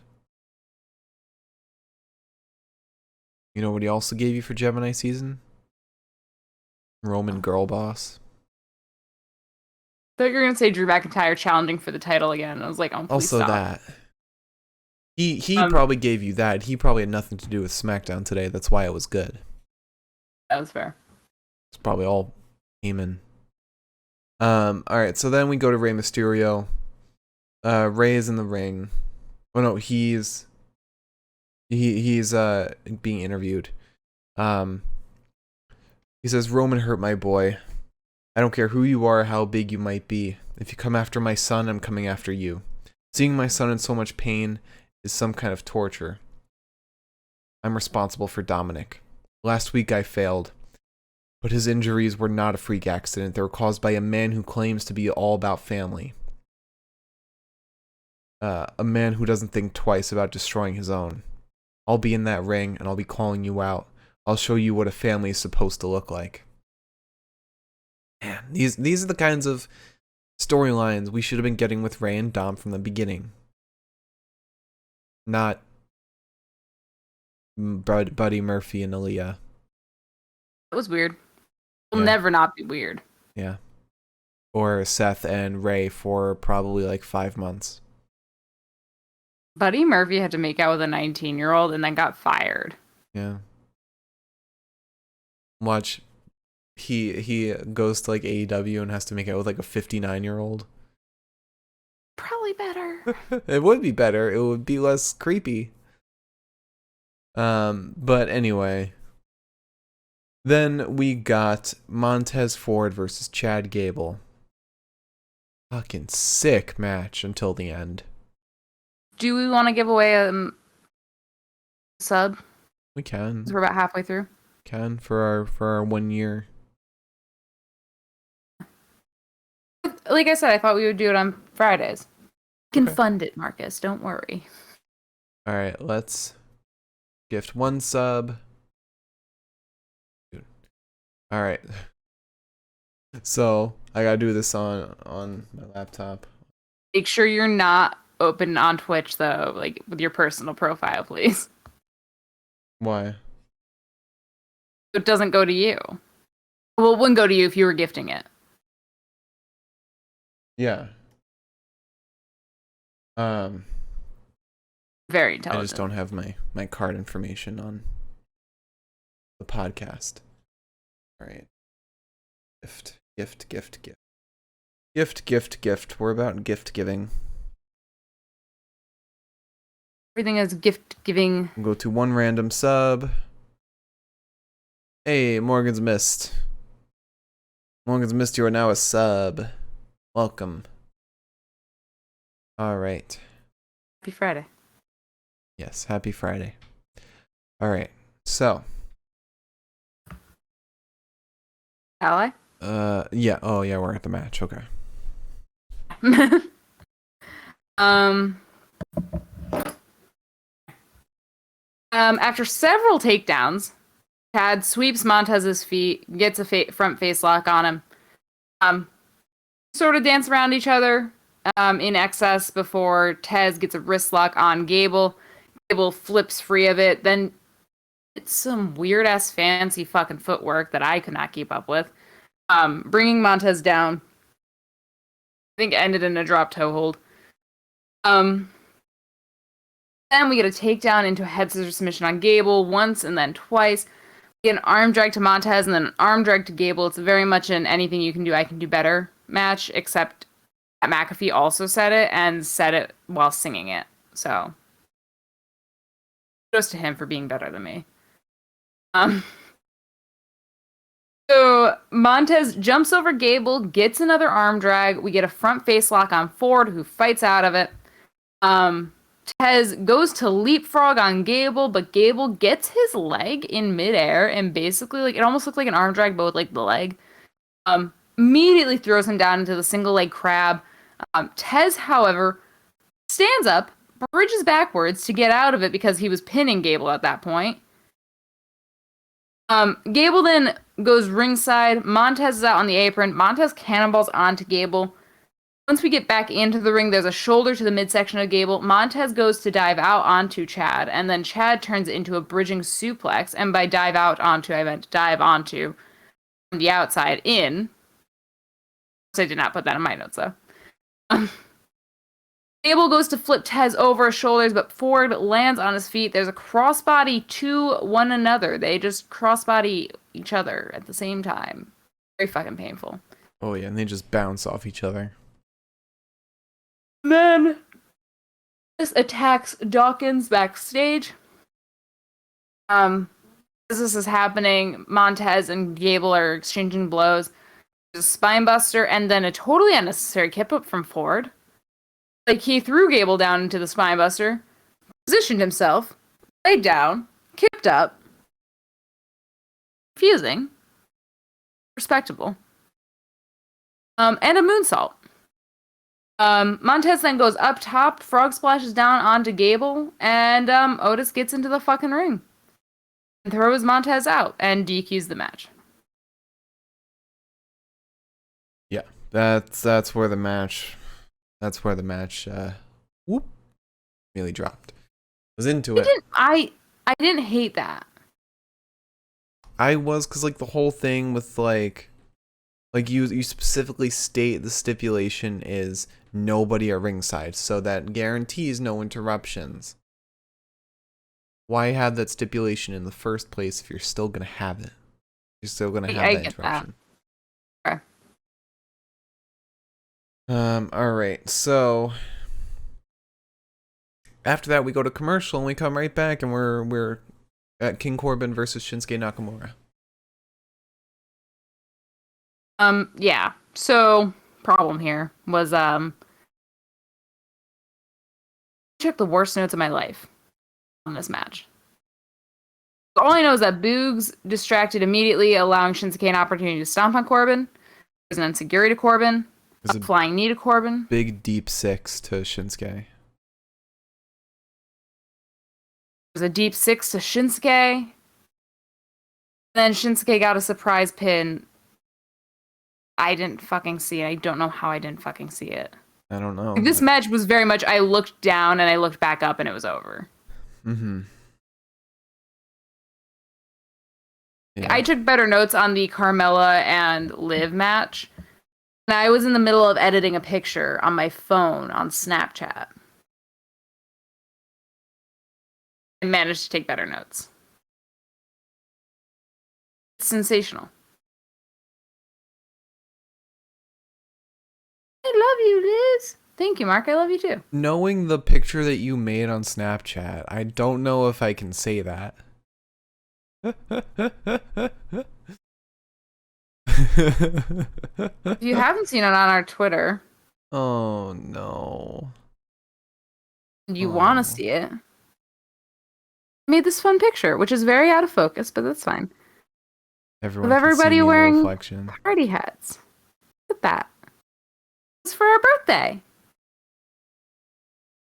You know what he also gave you for Gemini season? Roman Girl Boss. I thought you were going to say Drew McIntyre challenging for the title again. I was like, oh, please also stop. That. He probably gave you that. He probably had nothing to do with SmackDown today. That's why it was good. That was fair. It's probably all Heyman. Alright, so then we go to Rey Mysterio. Rey is in the ring. Oh no, he's being interviewed. He says, "Roman hurt my boy. I don't care who you are, how big you might be. If you come after my son, I'm coming after you. Seeing my son in so much pain is some kind of torture. I'm responsible for Dominic. Last week I failed, but his injuries were not a freak accident. They were caused by a man who claims to be all about family. A man who doesn't think twice about destroying his own. I'll be in that ring, and I'll be calling you out. I'll show you what a family is supposed to look like." Man, these are the kinds of storylines we should have been getting with Rey and Dom from the beginning. Not Buddy Murphy and Aaliyah. That was weird. It'll never not be weird. Yeah. Or Seth and Rey for probably like 5 months. Buddy Murphy had to make out with a 19-year-old and then got fired. Yeah. Watch. He goes to like AEW and has to make out with like a 59-year-old. Probably better. It would be better. It would be less creepy. But anyway. Then we got Montez Ford versus Chad Gable. Fucking sick match until the end. Do we want to give away a sub? We can. We're about halfway through. Can for our 1 year. Like I said, I thought we would do it on Fridays. You can fund it, Marcus. Don't worry. All right, let's gift 1 sub. All right. So I gotta do this on my laptop. Make sure you're not open on Twitch though, like with your personal profile, please. Why? So it doesn't go to you. Well, it wouldn't go to you if you were gifting it. Yeah. Very intelligent. I just don't have my card information on the podcast. All right. Gift. We're about gift giving. Everything is gift giving. We'll go to 1 random sub. Hey, Morgan's Mist. Morgan's Mist, you are now a sub. Welcome. All right. Happy Friday. Yes, happy Friday. All right. So. Ally? Yeah. Oh, yeah, we're at the match. Okay. After several takedowns, Chad sweeps Montez's feet, gets a front face lock on him. Sort of dance around each other in excess before Tez gets a wrist lock on Gable. Gable flips free of it. Then it's some weird ass fancy fucking footwork that I could not keep up with. Bringing Montez down. I think ended in a drop toe hold. Then we get a takedown into a head scissors submission on Gable once and then twice. We get an arm drag to Montez and then an arm drag to Gable. It's very much an anything you can do, I can do better match, except McAfee also said it and said it while singing it. So, kudos to him for being better than me. So Montez jumps over Gable, gets another arm drag. We get a front face lock on Ford, who fights out of it. Tez goes to leapfrog on Gable, but Gable gets his leg in midair and basically, like, it almost looked like an arm drag, but with, like, the leg. Immediately throws him down into the single leg crab. Tez, however, stands up, bridges backwards to get out of it because he was pinning Gable at that point. Gable then goes ringside. Montez is out on the apron. Montez cannonballs onto Gable. Once we get back into the ring, there's a shoulder to the midsection of Gable. Montez goes to dive out onto Chad, and then Chad turns it into a bridging suplex. And by dive out onto, I meant dive onto from the outside in. I did not put that in my notes, though. Gable goes to flip Tez over his shoulders, but Ford lands on his feet. There's a crossbody to one another. They just crossbody each other at the same time. Very fucking painful. Oh, yeah, and they just bounce off each other. Then this attacks Dawkins backstage. As this is happening, Montez and Gable are exchanging blows. There's a spinebuster and then a totally unnecessary kip up from Ford. Like, he threw Gable down into the spinebuster, positioned himself, laid down, kicked up. Confusing. Respectable. And a moonsault. Montez then goes up top, frog splashes down onto Gable, and Otis gets into the fucking ring. And throws Montez out and DQs the match. Yeah, that's where the match... That's where the match, really dropped. I was into it. I didn't hate that. I was, because, like, the whole thing with, like you specifically state the stipulation is nobody at ringside, so that guarantees no interruptions. Why have that stipulation in the first place if you're still going to have it? You're still going to have that interruption. That. Okay. Alright, so after that we go to commercial and we come right back and we're at King Corbin versus Shinsuke Nakamura. Yeah. So, problem here was, I took the worst notes of my life on this match. All I know is that Boogs distracted immediately, allowing Shinsuke an opportunity to stomp on Corbin. There's an insecurity to Corbin. A flying knee to Corbin. Big deep six to Shinsuke. There's a deep six to Shinsuke. Then Shinsuke got a surprise pin. I didn't fucking see it. I don't know how I didn't fucking see it. I don't know. This match was very much, I looked down and I looked back up and it was over. Mm-hmm. Yeah. I took better notes on the Carmella and Liv match. And I was in the middle of editing a picture on my phone on Snapchat. I managed to take better notes. It's sensational. I love you, Liz. Thank you, Mark. I love you too. Knowing the picture that you made on Snapchat, I don't know if I can say that. If you haven't seen it on our Twitter, oh no. You want to see it. I made this fun picture, which is very out of focus, but that's fine. Everyone of everybody wearing reflection. Party hats. Look at that. It's for our birthday.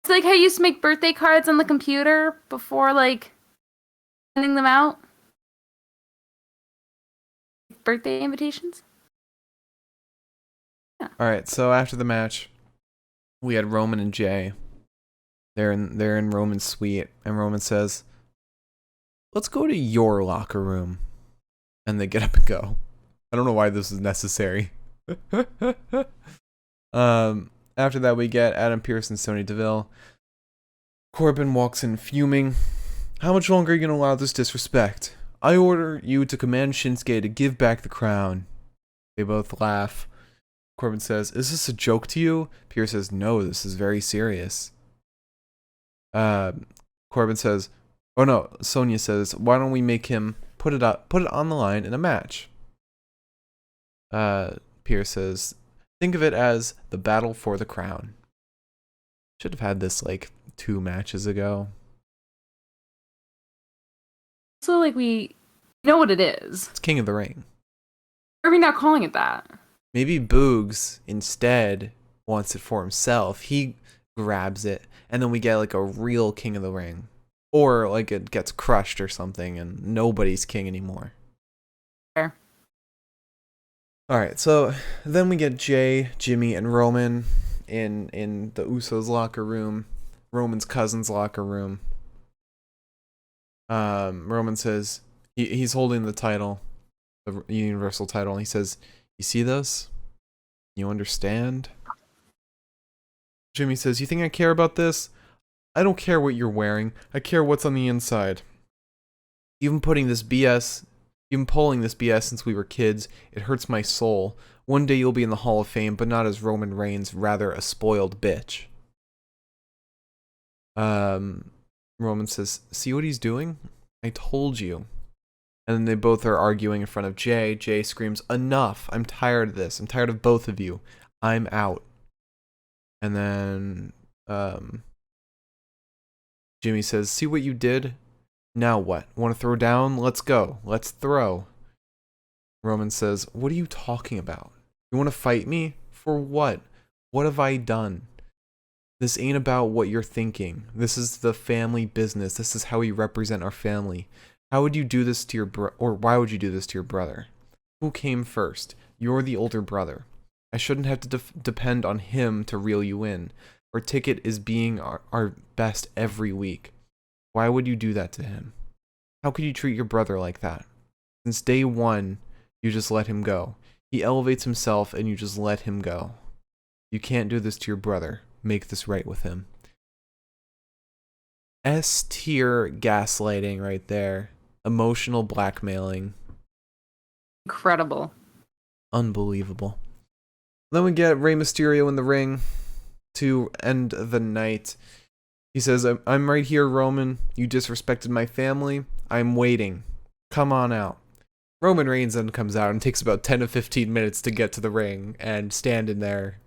It's like how you used to make birthday cards on the computer before, like, sending them out. Birthday invitations. Yeah. All right, so after the match, we had Roman and Jay. They're in Roman's suite, and Roman says, "Let's go to your locker room," and they get up and go. I don't know why this is necessary. After that, we get Adam Pearce and Sonya Deville. Corbin walks in fuming. "How much longer are you gonna allow this disrespect? I order you to command Shinsuke to give back the crown." They both laugh. Corbin says, "Is this a joke to you?" Pearce says, "No, this is very serious." Corbin says, oh no, Sonya says, "Why don't we make him put it on the line in a match?" Pearce says, "Think of it as the battle for the crown." Should have had this like 2 matches ago. So, like, we know what it is. It's King of the Ring. Why are we not calling it that? Maybe Boogs instead wants it for himself. He grabs it, and then we get like a real King of the Ring. Or like it gets crushed or something, and nobody's king anymore. Fair. Alright, so then we get Jay, Jimmy, and Roman in the Usos locker room. Roman's cousin's locker room. Roman says he's holding the title, the Universal title, and he says, "You see this? You understand?" Jimmy says, "You think I care about this? I don't care what you're wearing. I care what's on the inside. You've been pulling this BS since we were kids. It hurts my soul. One day you'll be in the Hall of Fame, but not as Roman Reigns, rather a spoiled bitch." Roman says, "See what he's doing? I told you." And then they both are arguing in front of Jay. Jay screams, "Enough! I'm tired of this. I'm tired of both of you. I'm out." And then Jimmy says, "See what you did? Now what? Want to throw down? Let's go. Let's throw." Roman says, "What are you talking about? You want to fight me? For what? What have I done? This ain't about what you're thinking. This is the family business. This is how we represent our family. How would you do this to your or why would you do this to your brother? Who came first? You're the older brother. I shouldn't have to depend on him to reel you in. Our ticket is being our best every week. Why would you do that to him? How could you treat your brother like that? Since day one, you just let him go. He elevates himself and you just let him go. You can't do this to your brother. Make this right with him." S-tier gaslighting right there. Emotional blackmailing. Incredible. Unbelievable. Then we get Rey Mysterio in the ring to end the night. He says, I'm right here, Roman. You disrespected my family. I'm waiting. Come on out." Roman Reigns then comes out and takes about 10 to 15 minutes to get to the ring and stand in there.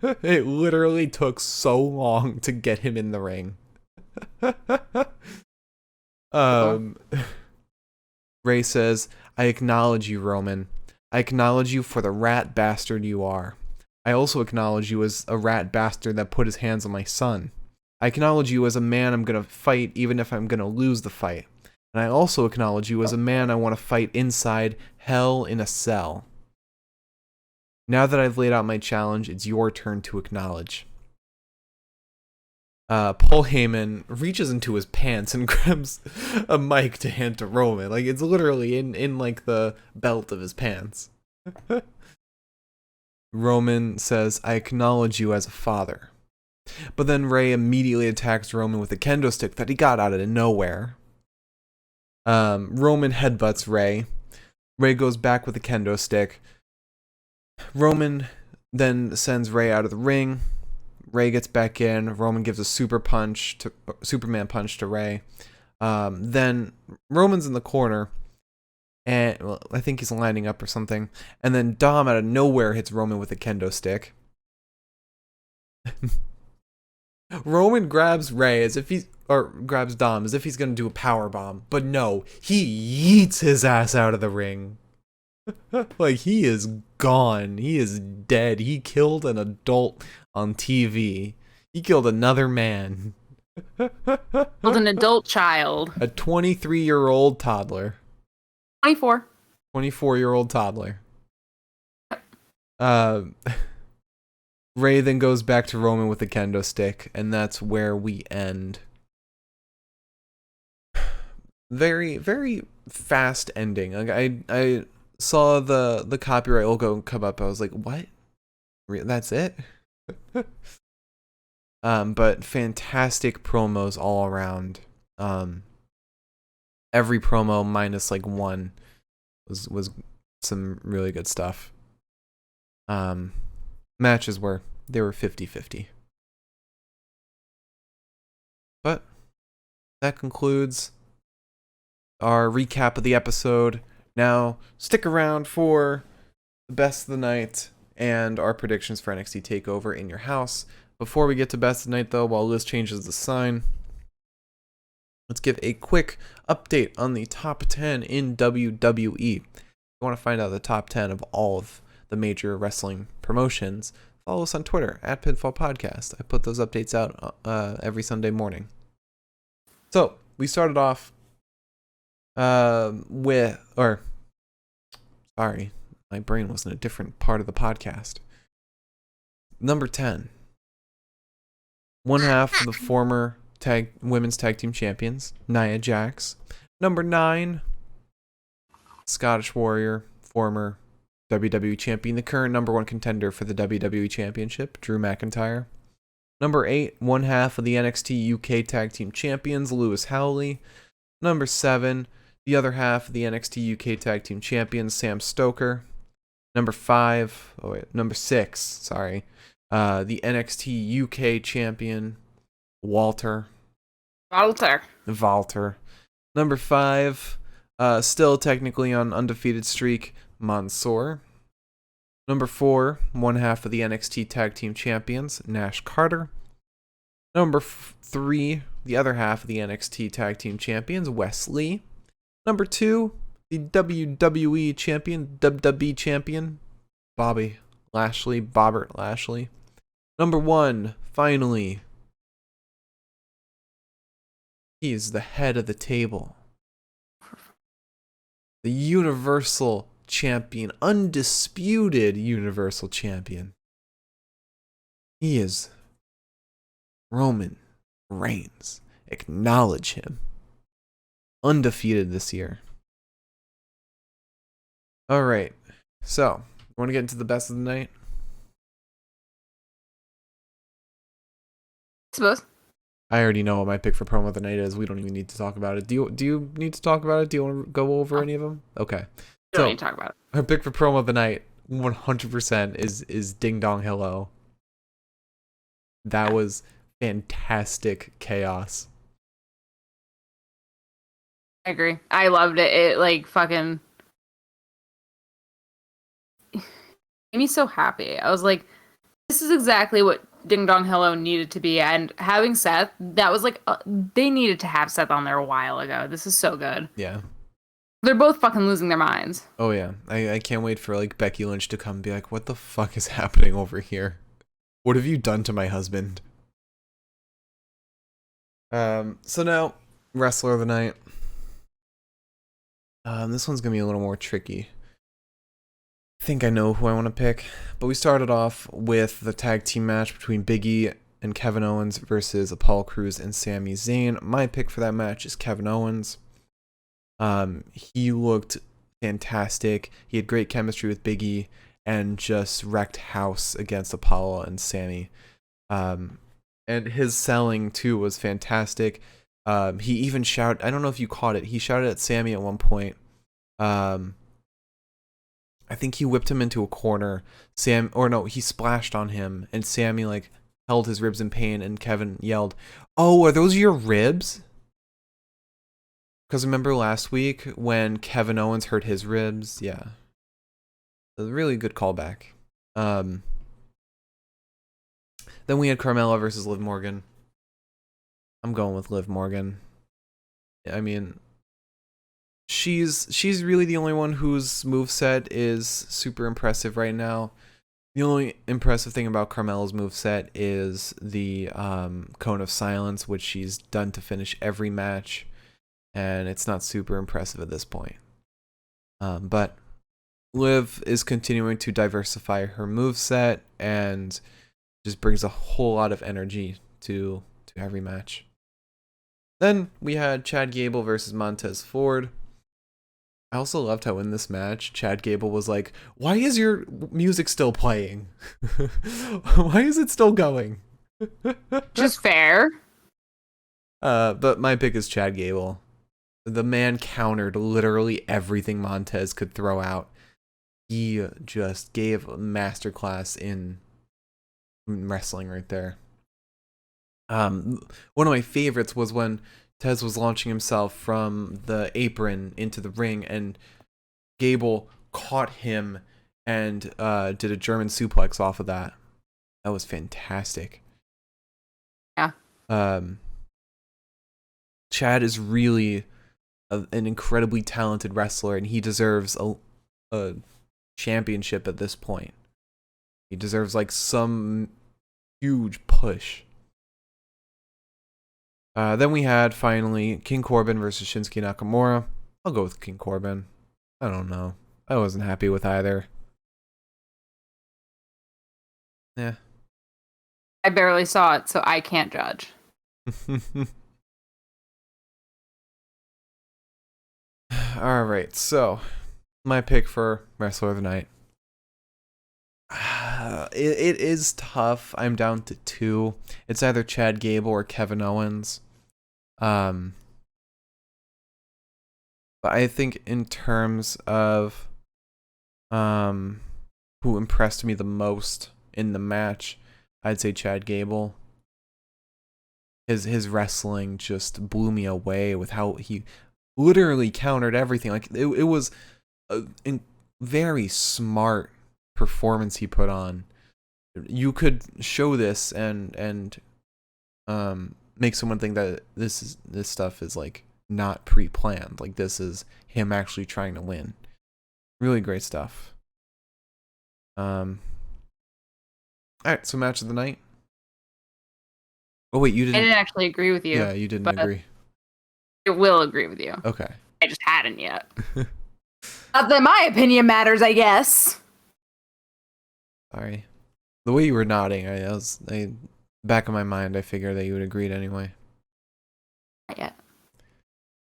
It literally took so long to get him in the ring. Ray says, "I acknowledge you, Roman. I acknowledge you for the rat bastard you are. I also acknowledge you as a rat bastard that put his hands on my son. I acknowledge you as a man I'm gonna fight even if I'm gonna lose the fight. And I also acknowledge you as a man I want to fight inside hell in a cell. Now that I've laid out my challenge, it's your turn to acknowledge." Paul Heyman reaches into his pants and grabs a mic to hand to Roman. Like, it's literally in like the belt of his pants. Roman says, "I acknowledge you as a father." But then Ray immediately attacks Roman with a kendo stick that he got out of nowhere. Roman headbutts Ray. Ray goes back with the kendo stick. Roman then sends Ray out of the ring. Ray gets back in. Roman gives a Superman punch to Ray. Then Roman's in the corner, and well, I think he's lining up or something. And then Dom out of nowhere hits Roman with a kendo stick. Roman grabs Ray grabs Dom as if he's gonna do a power bomb, but no, he yeets his ass out of the ring. Like, he is gone. He is dead. He killed an adult on TV. He killed another man. Killed an adult child. A 23-year-old toddler. 24. 24-year-old toddler. Ray then goes back to Roman with the kendo stick, and that's where we end. Very, very fast ending. Like, I saw the copyright logo come up. I was like, what? That's it? But fantastic promos all around. Every promo minus like one was some really good stuff. Matches were 50-50. But that concludes our recap of the episode. Now, stick around for the best of the night and our predictions for NXT TakeOver in your house. Before we get to best of the night, though, while Liz changes the sign, let's give a quick update on the top 10 in WWE. If you want to find out the top 10 of all of the major wrestling promotions, follow us on Twitter at Pinfall Podcast. I put those updates out every Sunday morning. So we started off sorry, my brain was in a different part of the podcast. Number 10. One half of the former women's tag team champions, Nia Jax. Number 9, Scottish Warrior, former WWE champion, the current number 1 contender for the WWE Championship, Drew McIntyre. Number 8, one half of the NXT UK Tag Team Champions, Lewis Howley. Number 7, the other half of the NXT UK Tag Team Champions, Sam Stoker. Number 6, sorry. The NXT UK Champion, Walter. Number 5, still technically on undefeated streak, Mansoor. Number 4, one half of the NXT Tag Team Champions, Nash Carter. Number 3, the other half of the NXT Tag Team Champions, Wes Lee. Number 2, the WWE Champion, WWE Champion, Bobbert Lashley. Number 1, finally, he's the head of the table. The Universal Champion, undisputed Universal Champion. He is Roman Reigns. Acknowledge him. Undefeated this year. Alright, so, you want to get into the best of the night? I suppose. I already know what my pick for promo of the night is. We don't even need to talk about it. Do you need to talk about it? Do you want to go over any of them? Okay. Don't need to talk about it. Our pick for promo of the night, 100% is Ding Dong Hello. That was fantastic chaos. I agree. I loved it. It like fucking made me so happy. I was like, this is exactly what Ding Dong Hello needed to be. And having Seth, that was like, they needed to have Seth on there a while ago. This is so good. Yeah. They're both fucking losing their minds. Oh yeah. I can't wait for like Becky Lynch to come and be like, what the fuck is happening over here? What have you done to my husband? So now, Wrestler of the Night. This one's gonna be a little more tricky. I think I know who I want to pick, but we started off with the tag team match between Big E and Kevin Owens versus Apollo Crews and Sami Zayn. My pick for that match is Kevin Owens. He looked fantastic. He had great chemistry with Big E and just wrecked house against Apollo and Sami. And his selling too was fantastic. He even shouted, I don't know if you caught it, he shouted at Sami at one point. I think he whipped him into a corner. He splashed on him, and Sami like held his ribs in pain, and Kevin yelled, "Oh, are those your ribs?" Because remember last week when Kevin Owens hurt his ribs? Yeah. A really good callback. Then we had Carmella versus Liv Morgan. I'm going with Liv Morgan. I mean, she's really the only one whose moveset is super impressive right now. The only impressive thing about Carmella's moveset is the Cone of Silence, which she's done to finish every match, and it's not super impressive at this point. But Liv is continuing to diversify her moveset and just brings a whole lot of energy to every match. Then we had Chad Gable versus Montez Ford. I also loved how in this match, Chad Gable was like, "Why is your music still playing? Why is it still going?" Just fair. But my pick is Chad Gable. The man countered literally everything Montez could throw out. He just gave a masterclass in wrestling right there. One of my favorites was when Tez was launching himself from the apron into the ring, and Gable caught him and did a German suplex off of that. That was fantastic. Chad is really an incredibly talented wrestler, and he deserves a championship at this point. He deserves like some huge push. Then we had finally King Corbin versus Shinsuke Nakamura. I'll go with King Corbin. I don't know. I wasn't happy with either. Yeah. I barely saw it, so I can't judge. All right, so my pick for Wrestler of the Night. It is tough. I'm down to 2. It's either Chad Gable or Kevin Owens. But I think in terms of who impressed me the most in the match, I'd say Chad Gable. His wrestling just blew me away with how he literally countered everything. Like it was a very smart performance he put on. You could show this and make someone think that this stuff is like not pre-planned. Like this is him actually trying to win. Really great stuff. All right, so match of the night. Oh wait, you didn't. I didn't actually agree with you. Yeah, you didn't agree. I will agree with you. Okay. I just hadn't yet. Not that my opinion matters, I guess. Sorry. The way you were nodding, back of my mind, I figured that you would agree anyway. Not yet.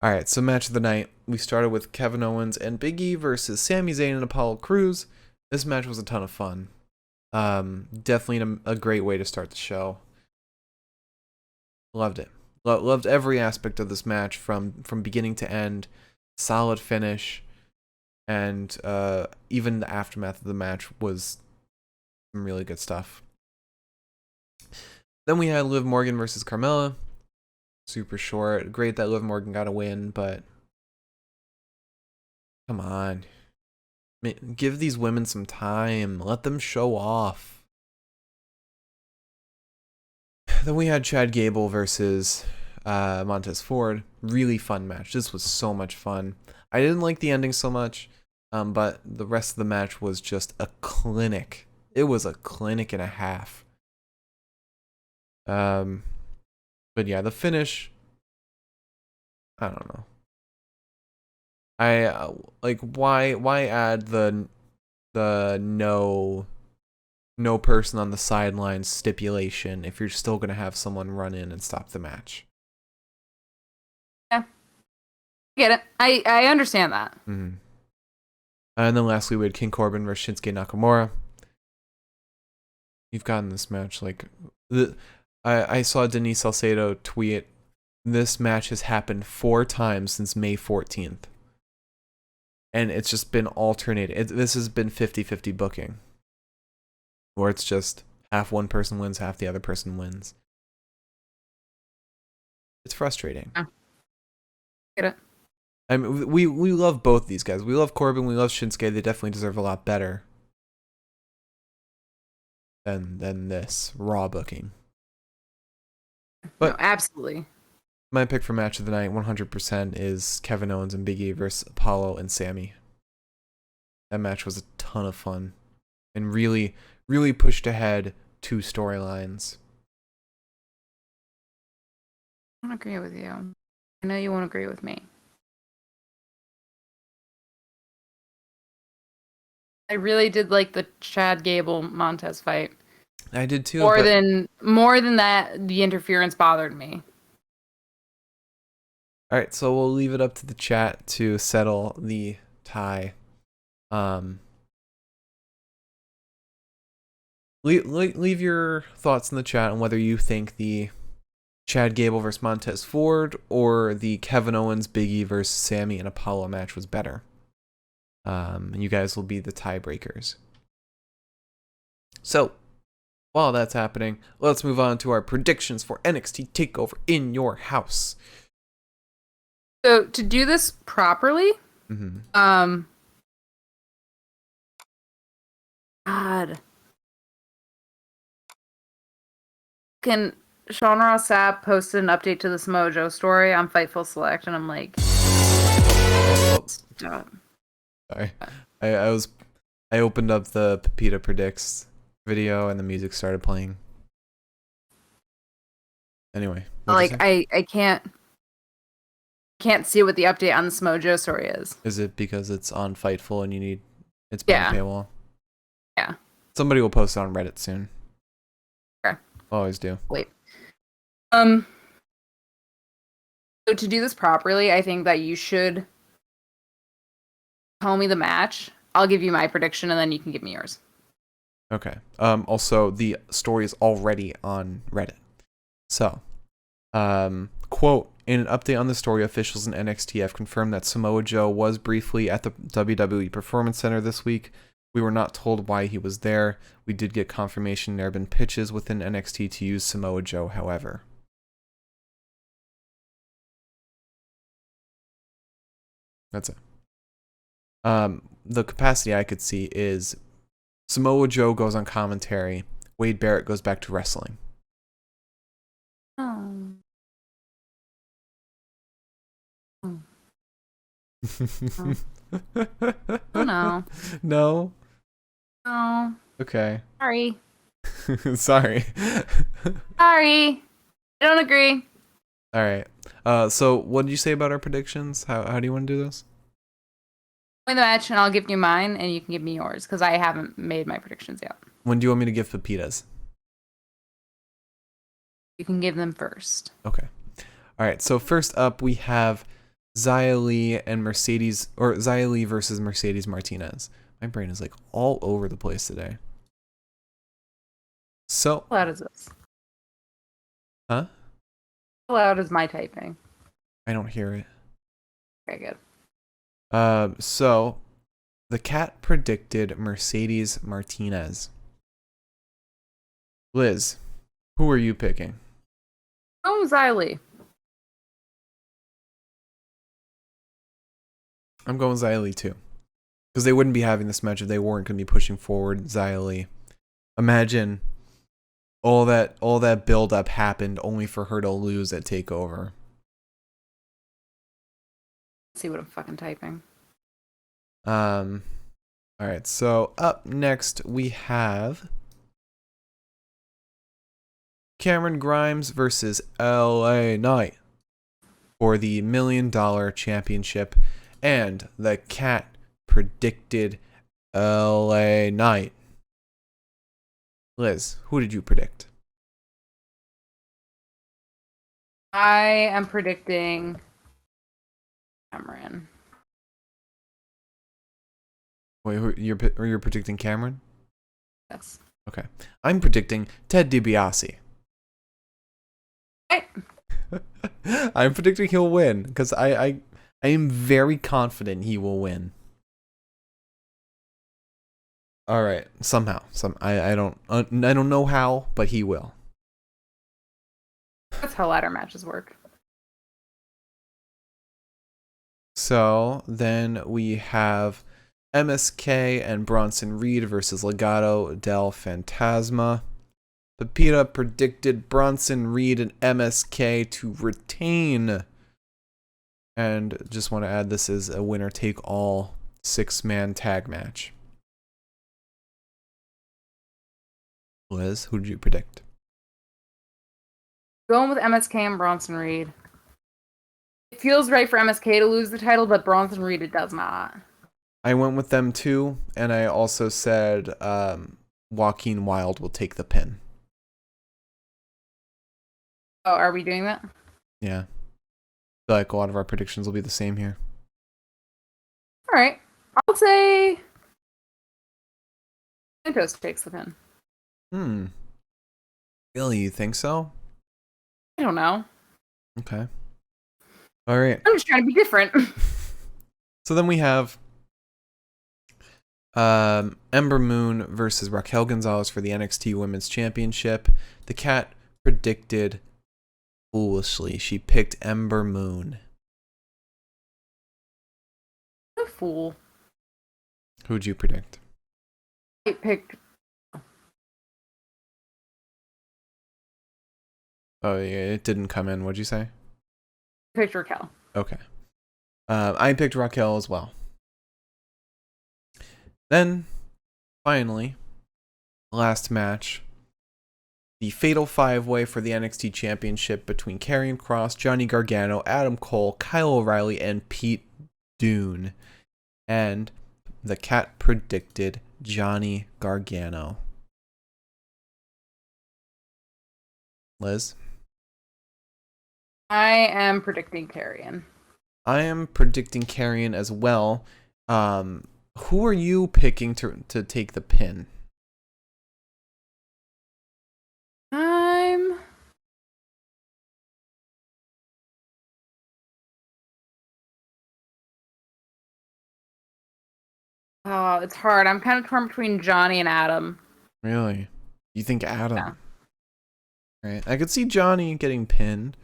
All right, so match of the night. We started with Kevin Owens and Big E versus Sami Zayn and Apollo Crews. This match was a ton of fun. Definitely a great way to start the show. Loved it. Loved every aspect of this match from beginning to end. Solid finish. And even the aftermath of the match was some really good stuff. Then we had Liv Morgan versus Carmella. Super short. Great that Liv Morgan got a win, but come on. Give these women some time. Let them show off. Then we had Chad Gable versus Montez Ford. Really fun match. This was so much fun. I didn't like the ending so much, but the rest of the match was just a clinic. It was a clinic and a half. But yeah, the finish, I don't know. I like why add the no person on the sidelines stipulation if you're still gonna have someone run in and stop the match. Yeah, I get it. I understand that. Mm-hmm. And then lastly, we had King Corbin versus Shinsuke Nakamura. You've gotten this match like I saw Denise Salcedo tweet, this match has happened 4 times since May 14th. And it's just been alternating. This has been 50-50 booking. Or it's just half one person wins, half the other person wins. It's frustrating. Yeah. Get it. I mean, we love both these guys. We love Corbin, we love Shinsuke. They definitely deserve a lot better than this Raw booking. But no, absolutely. My pick for match of the night, 100%, is Kevin Owens and Big E versus Apollo and Sami. That match was a ton of fun and really, really pushed ahead 2 storylines. I don't agree with you. I know you won't agree with me. I really did like the Chad Gable Montez fight. I did too. More than that, the interference bothered me. All right, so we'll leave it up to the chat to settle the tie. Leave your thoughts in the chat on whether you think the Chad Gable versus Montez Ford or the Kevin Owens, Big E versus Sami and Apollo match was better. And you guys will be the tiebreakers. So, while that's happening, let's move on to our predictions for NXT TakeOver in your house. So to do this properly, God, Sean Ross Sapp posted an update to the Samoa story on Fightful Select, and I'm like, Oh, stop. sorry. I opened up the Pepita Predicts video and the music started playing. Anyway, what'd you Like, say? I can't see what the update on the Samoa story is. Is it because it's on Fightful and it's behind Yeah. paywall? Yeah. Somebody will post it on Reddit soon. Okay. Always do. Wait. So to do this properly, I think that you should tell me the match. I'll give you my prediction, and then you can give me yours. Okay. Also, the story is already on Reddit. So, quote, in an update on the story, officials in NXT have confirmed that Samoa Joe was briefly at the WWE Performance Center this week. We were not told why he was there. We did get confirmation there have been pitches within NXT to use Samoa Joe, however. That's it. The capacity I could see is Samoa Joe goes on commentary. Wade Barrett goes back to wrestling. Oh. Oh no. No? Oh. Okay. Sorry. Sorry. Sorry. I don't agree. All right. So what did you say about our predictions? How do you want to do this? Win the match, and I'll give you mine, and you can give me yours, because I haven't made my predictions yet. When do you want me to give Pepitas? You can give them first. Okay. All right. So first up, we have Xia Li and Mercedes, or Xia Li versus Mercedes Martinez. My brain is like all over the place today. So. How loud is this? Huh? How loud is my typing? I don't hear it. Okay, good. So the cat predicted Mercedes Martinez. Liz, who are you picking? Oh, Xylee. I'm going Xia Li too. Because they wouldn't be having this match if they weren't going to be pushing forward Xia Li. Imagine all that build up happened only for her to lose at TakeOver. Let's see what I'm fucking typing. All right, so up next we have Cameron Grimes versus LA Knight for the $1 Million Championship, and the cat predicted LA Knight. Liz, who did you predict? I am predicting Cameron. Wait, you're predicting Cameron? Yes. Okay. I'm predicting Ted DiBiase. Right. I'm predicting he'll win because I am very confident he will win. All right, somehow, I don't know how, but he will. That's how ladder matches work. So then we have MSK and Bronson Reed versus Legado del Fantasma. Pepita predicted Bronson Reed and MSK to retain. And just want to add, this is a winner-take-all 6-man tag match. Liz, who did you predict? Going with MSK and Bronson Reed. It feels right for MSK to lose the title, but Bronson Reed, it does not. I went with them too, and I also said Joaquin Wilde will take the pin. Oh, are we doing that? Yeah. I feel like a lot of our predictions will be the same here. All right. I'll say Santos takes the pin. Really, you think so? I don't know. Okay. All right. I'm just trying to be different. So then we have Ember Moon versus Raquel Gonzalez for the NXT Women's Championship. The cat predicted foolishly. She picked Ember Moon. What a fool. Who'd you predict? I picked. Oh, yeah, it didn't come in. What'd you say? Picked Raquel. Okay. I picked Raquel as well. Then, finally, last match. The Fatal 5-Way for the NXT Championship between Karrion Kross, Johnny Gargano, Adam Cole, Kyle O'Reilly, and Pete Dunne. And the cat predicted Johnny Gargano. Liz? I am predicting Karrion. I am predicting Karrion as well. Who are you picking to take the pin? I'm Oh, it's hard. I'm kind of torn between Johnny and Adam. Really? You think Adam? Yeah. Right. I could see Johnny getting pinned.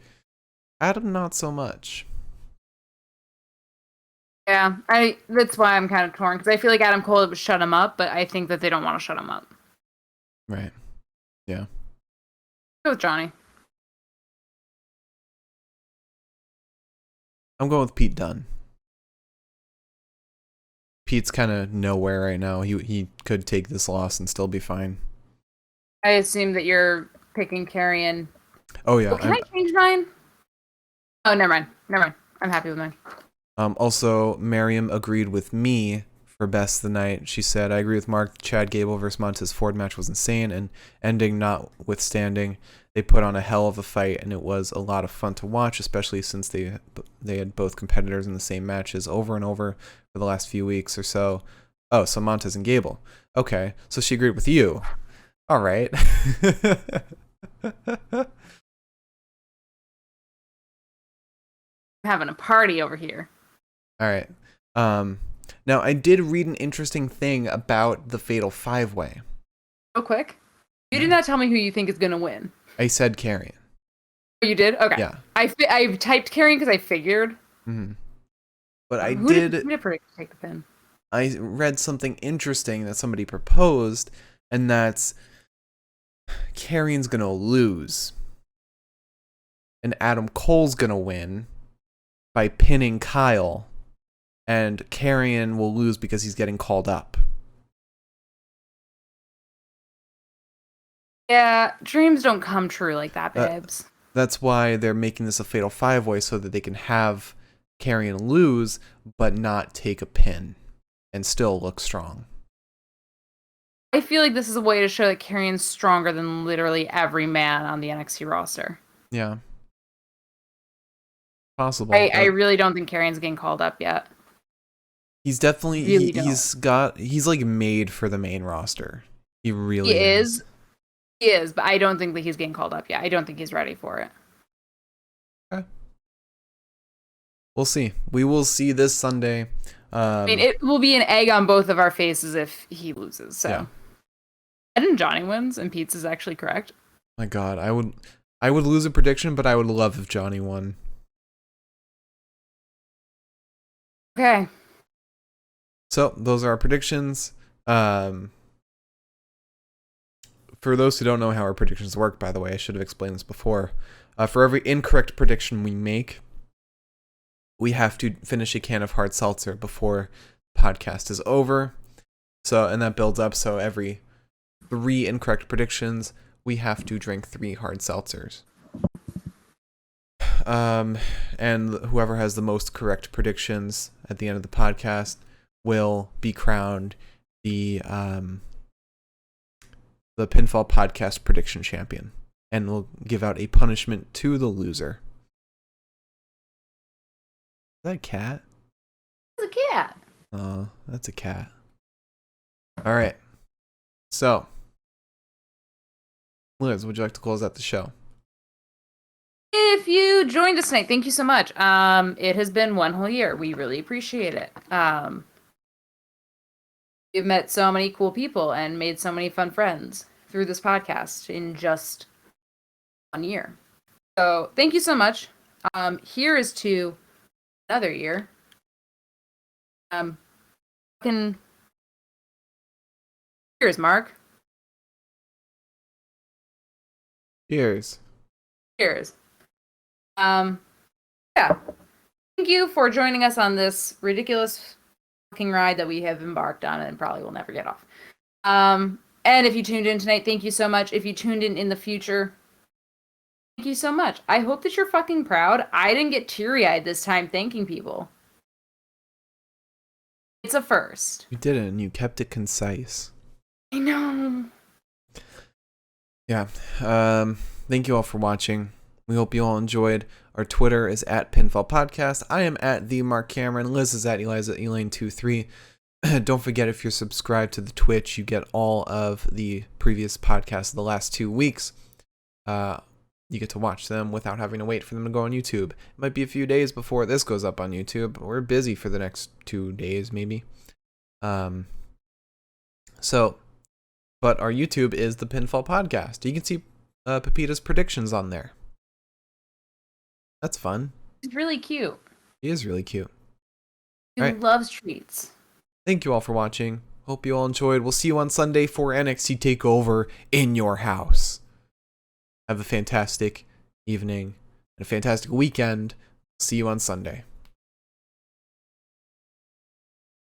Adam, not so much. Yeah, that's why I'm kind of torn, because I feel like Adam Cole would shut him up, but I think that they don't want to shut him up. Right. Yeah. Go with Johnny. I'm going with Pete Dunne. Pete's kind of nowhere right now. He could take this loss and still be fine. I assume that you're picking Karrion. Oh yeah. Oh, can I change mine? Oh, never mind. Never mind. I'm happy with mine. Also, Miriam agreed with me for Best of the Night. She said, I agree with Mark. Chad Gable versus Montez Ford match was insane, and ending notwithstanding, they put on a hell of a fight, and it was a lot of fun to watch, especially since they had both competitors in the same matches over and over for the last few weeks or so. Oh, so Montez and Gable. Okay, so she agreed with you. All right. I'm having a party over here. All right. Now, I did read an interesting thing about the Fatal 5-Way. Real quick. You did not tell me who you think is going to win. I said Karrion. Oh, you did? Okay. Yeah. I typed Karrion because I figured. Mm-hmm. But I Who did predict to take the pin? I read something interesting that somebody proposed, and that's Karrion's going to lose. And Adam Cole's going to win by pinning Kyle. And Karrion will lose because he's getting called up. Yeah, dreams don't come true like that, babes. That's why they're making this a Fatal 5-Way, so that they can have Karrion lose, but not take a pin and still look strong. I feel like this is a way to show that Karrion's stronger than literally every man on the NXT roster. Yeah. Possible. I really don't think Karrion's getting called up yet. He's definitely Really he's like made for the main roster. He really is. He is, but I don't think that he's getting called up yet. I don't think he's ready for it. Okay. We'll see. We will see this Sunday. I mean, it will be an egg on both of our faces if he loses. So, yeah. And then Johnny wins, and Pete's is actually correct. My God, I would lose a prediction, but I would love if Johnny won. Okay. So those are our predictions. For those who don't know how our predictions work, by the way, I should have explained this before. For every incorrect prediction we make, we have to finish a can of hard seltzer before the podcast is over. So, and that builds up. So every 3 incorrect predictions, we have to drink 3 hard seltzers. And whoever has the most correct predictions at the end of the podcast will be crowned the Pinfall Podcast Prediction Champion, and we'll give out a punishment to the loser. Is that a cat? It's a cat. Oh, that's a cat. All right. So, Liz, would you like to close out the show? If you joined us tonight, thank you so much. It has been 1 whole year. We really appreciate it. We've met so many cool people and made so many fun friends through this podcast in just 1 year. So thank you so much. Here is to another year. Cheers, Mark. Cheers. Cheers. Yeah. Thank you for joining us on this ridiculous fucking ride that we have embarked on and probably will never get off. And if you tuned in tonight, thank you so much. If you tuned in the future, thank you so much. I hope that you're fucking proud. I didn't get teary-eyed this time thanking people. It's a first. You did it, and you kept it concise. I know. Yeah. Thank you all for watching. We hope you all enjoyed. Our Twitter is at Pinfall Podcast. I am at the Mark Cameron. Liz is at Eliza Elaine23. Don't forget, if you're subscribed to the Twitch, you get all of the previous podcasts of the last 2 weeks. You get to watch them without having to wait for them to go on YouTube. It might be a few days before this goes up on YouTube. We're busy for the next 2 days, maybe. But our YouTube is the Pinfall Podcast. You can see Pepita's predictions on there. That's fun. He's really cute. He is really cute. He loves treats. Thank you all for watching. Hope you all enjoyed. We'll see you on Sunday for NXT TakeOver in your house. Have a fantastic evening and a fantastic weekend. See you on Sunday.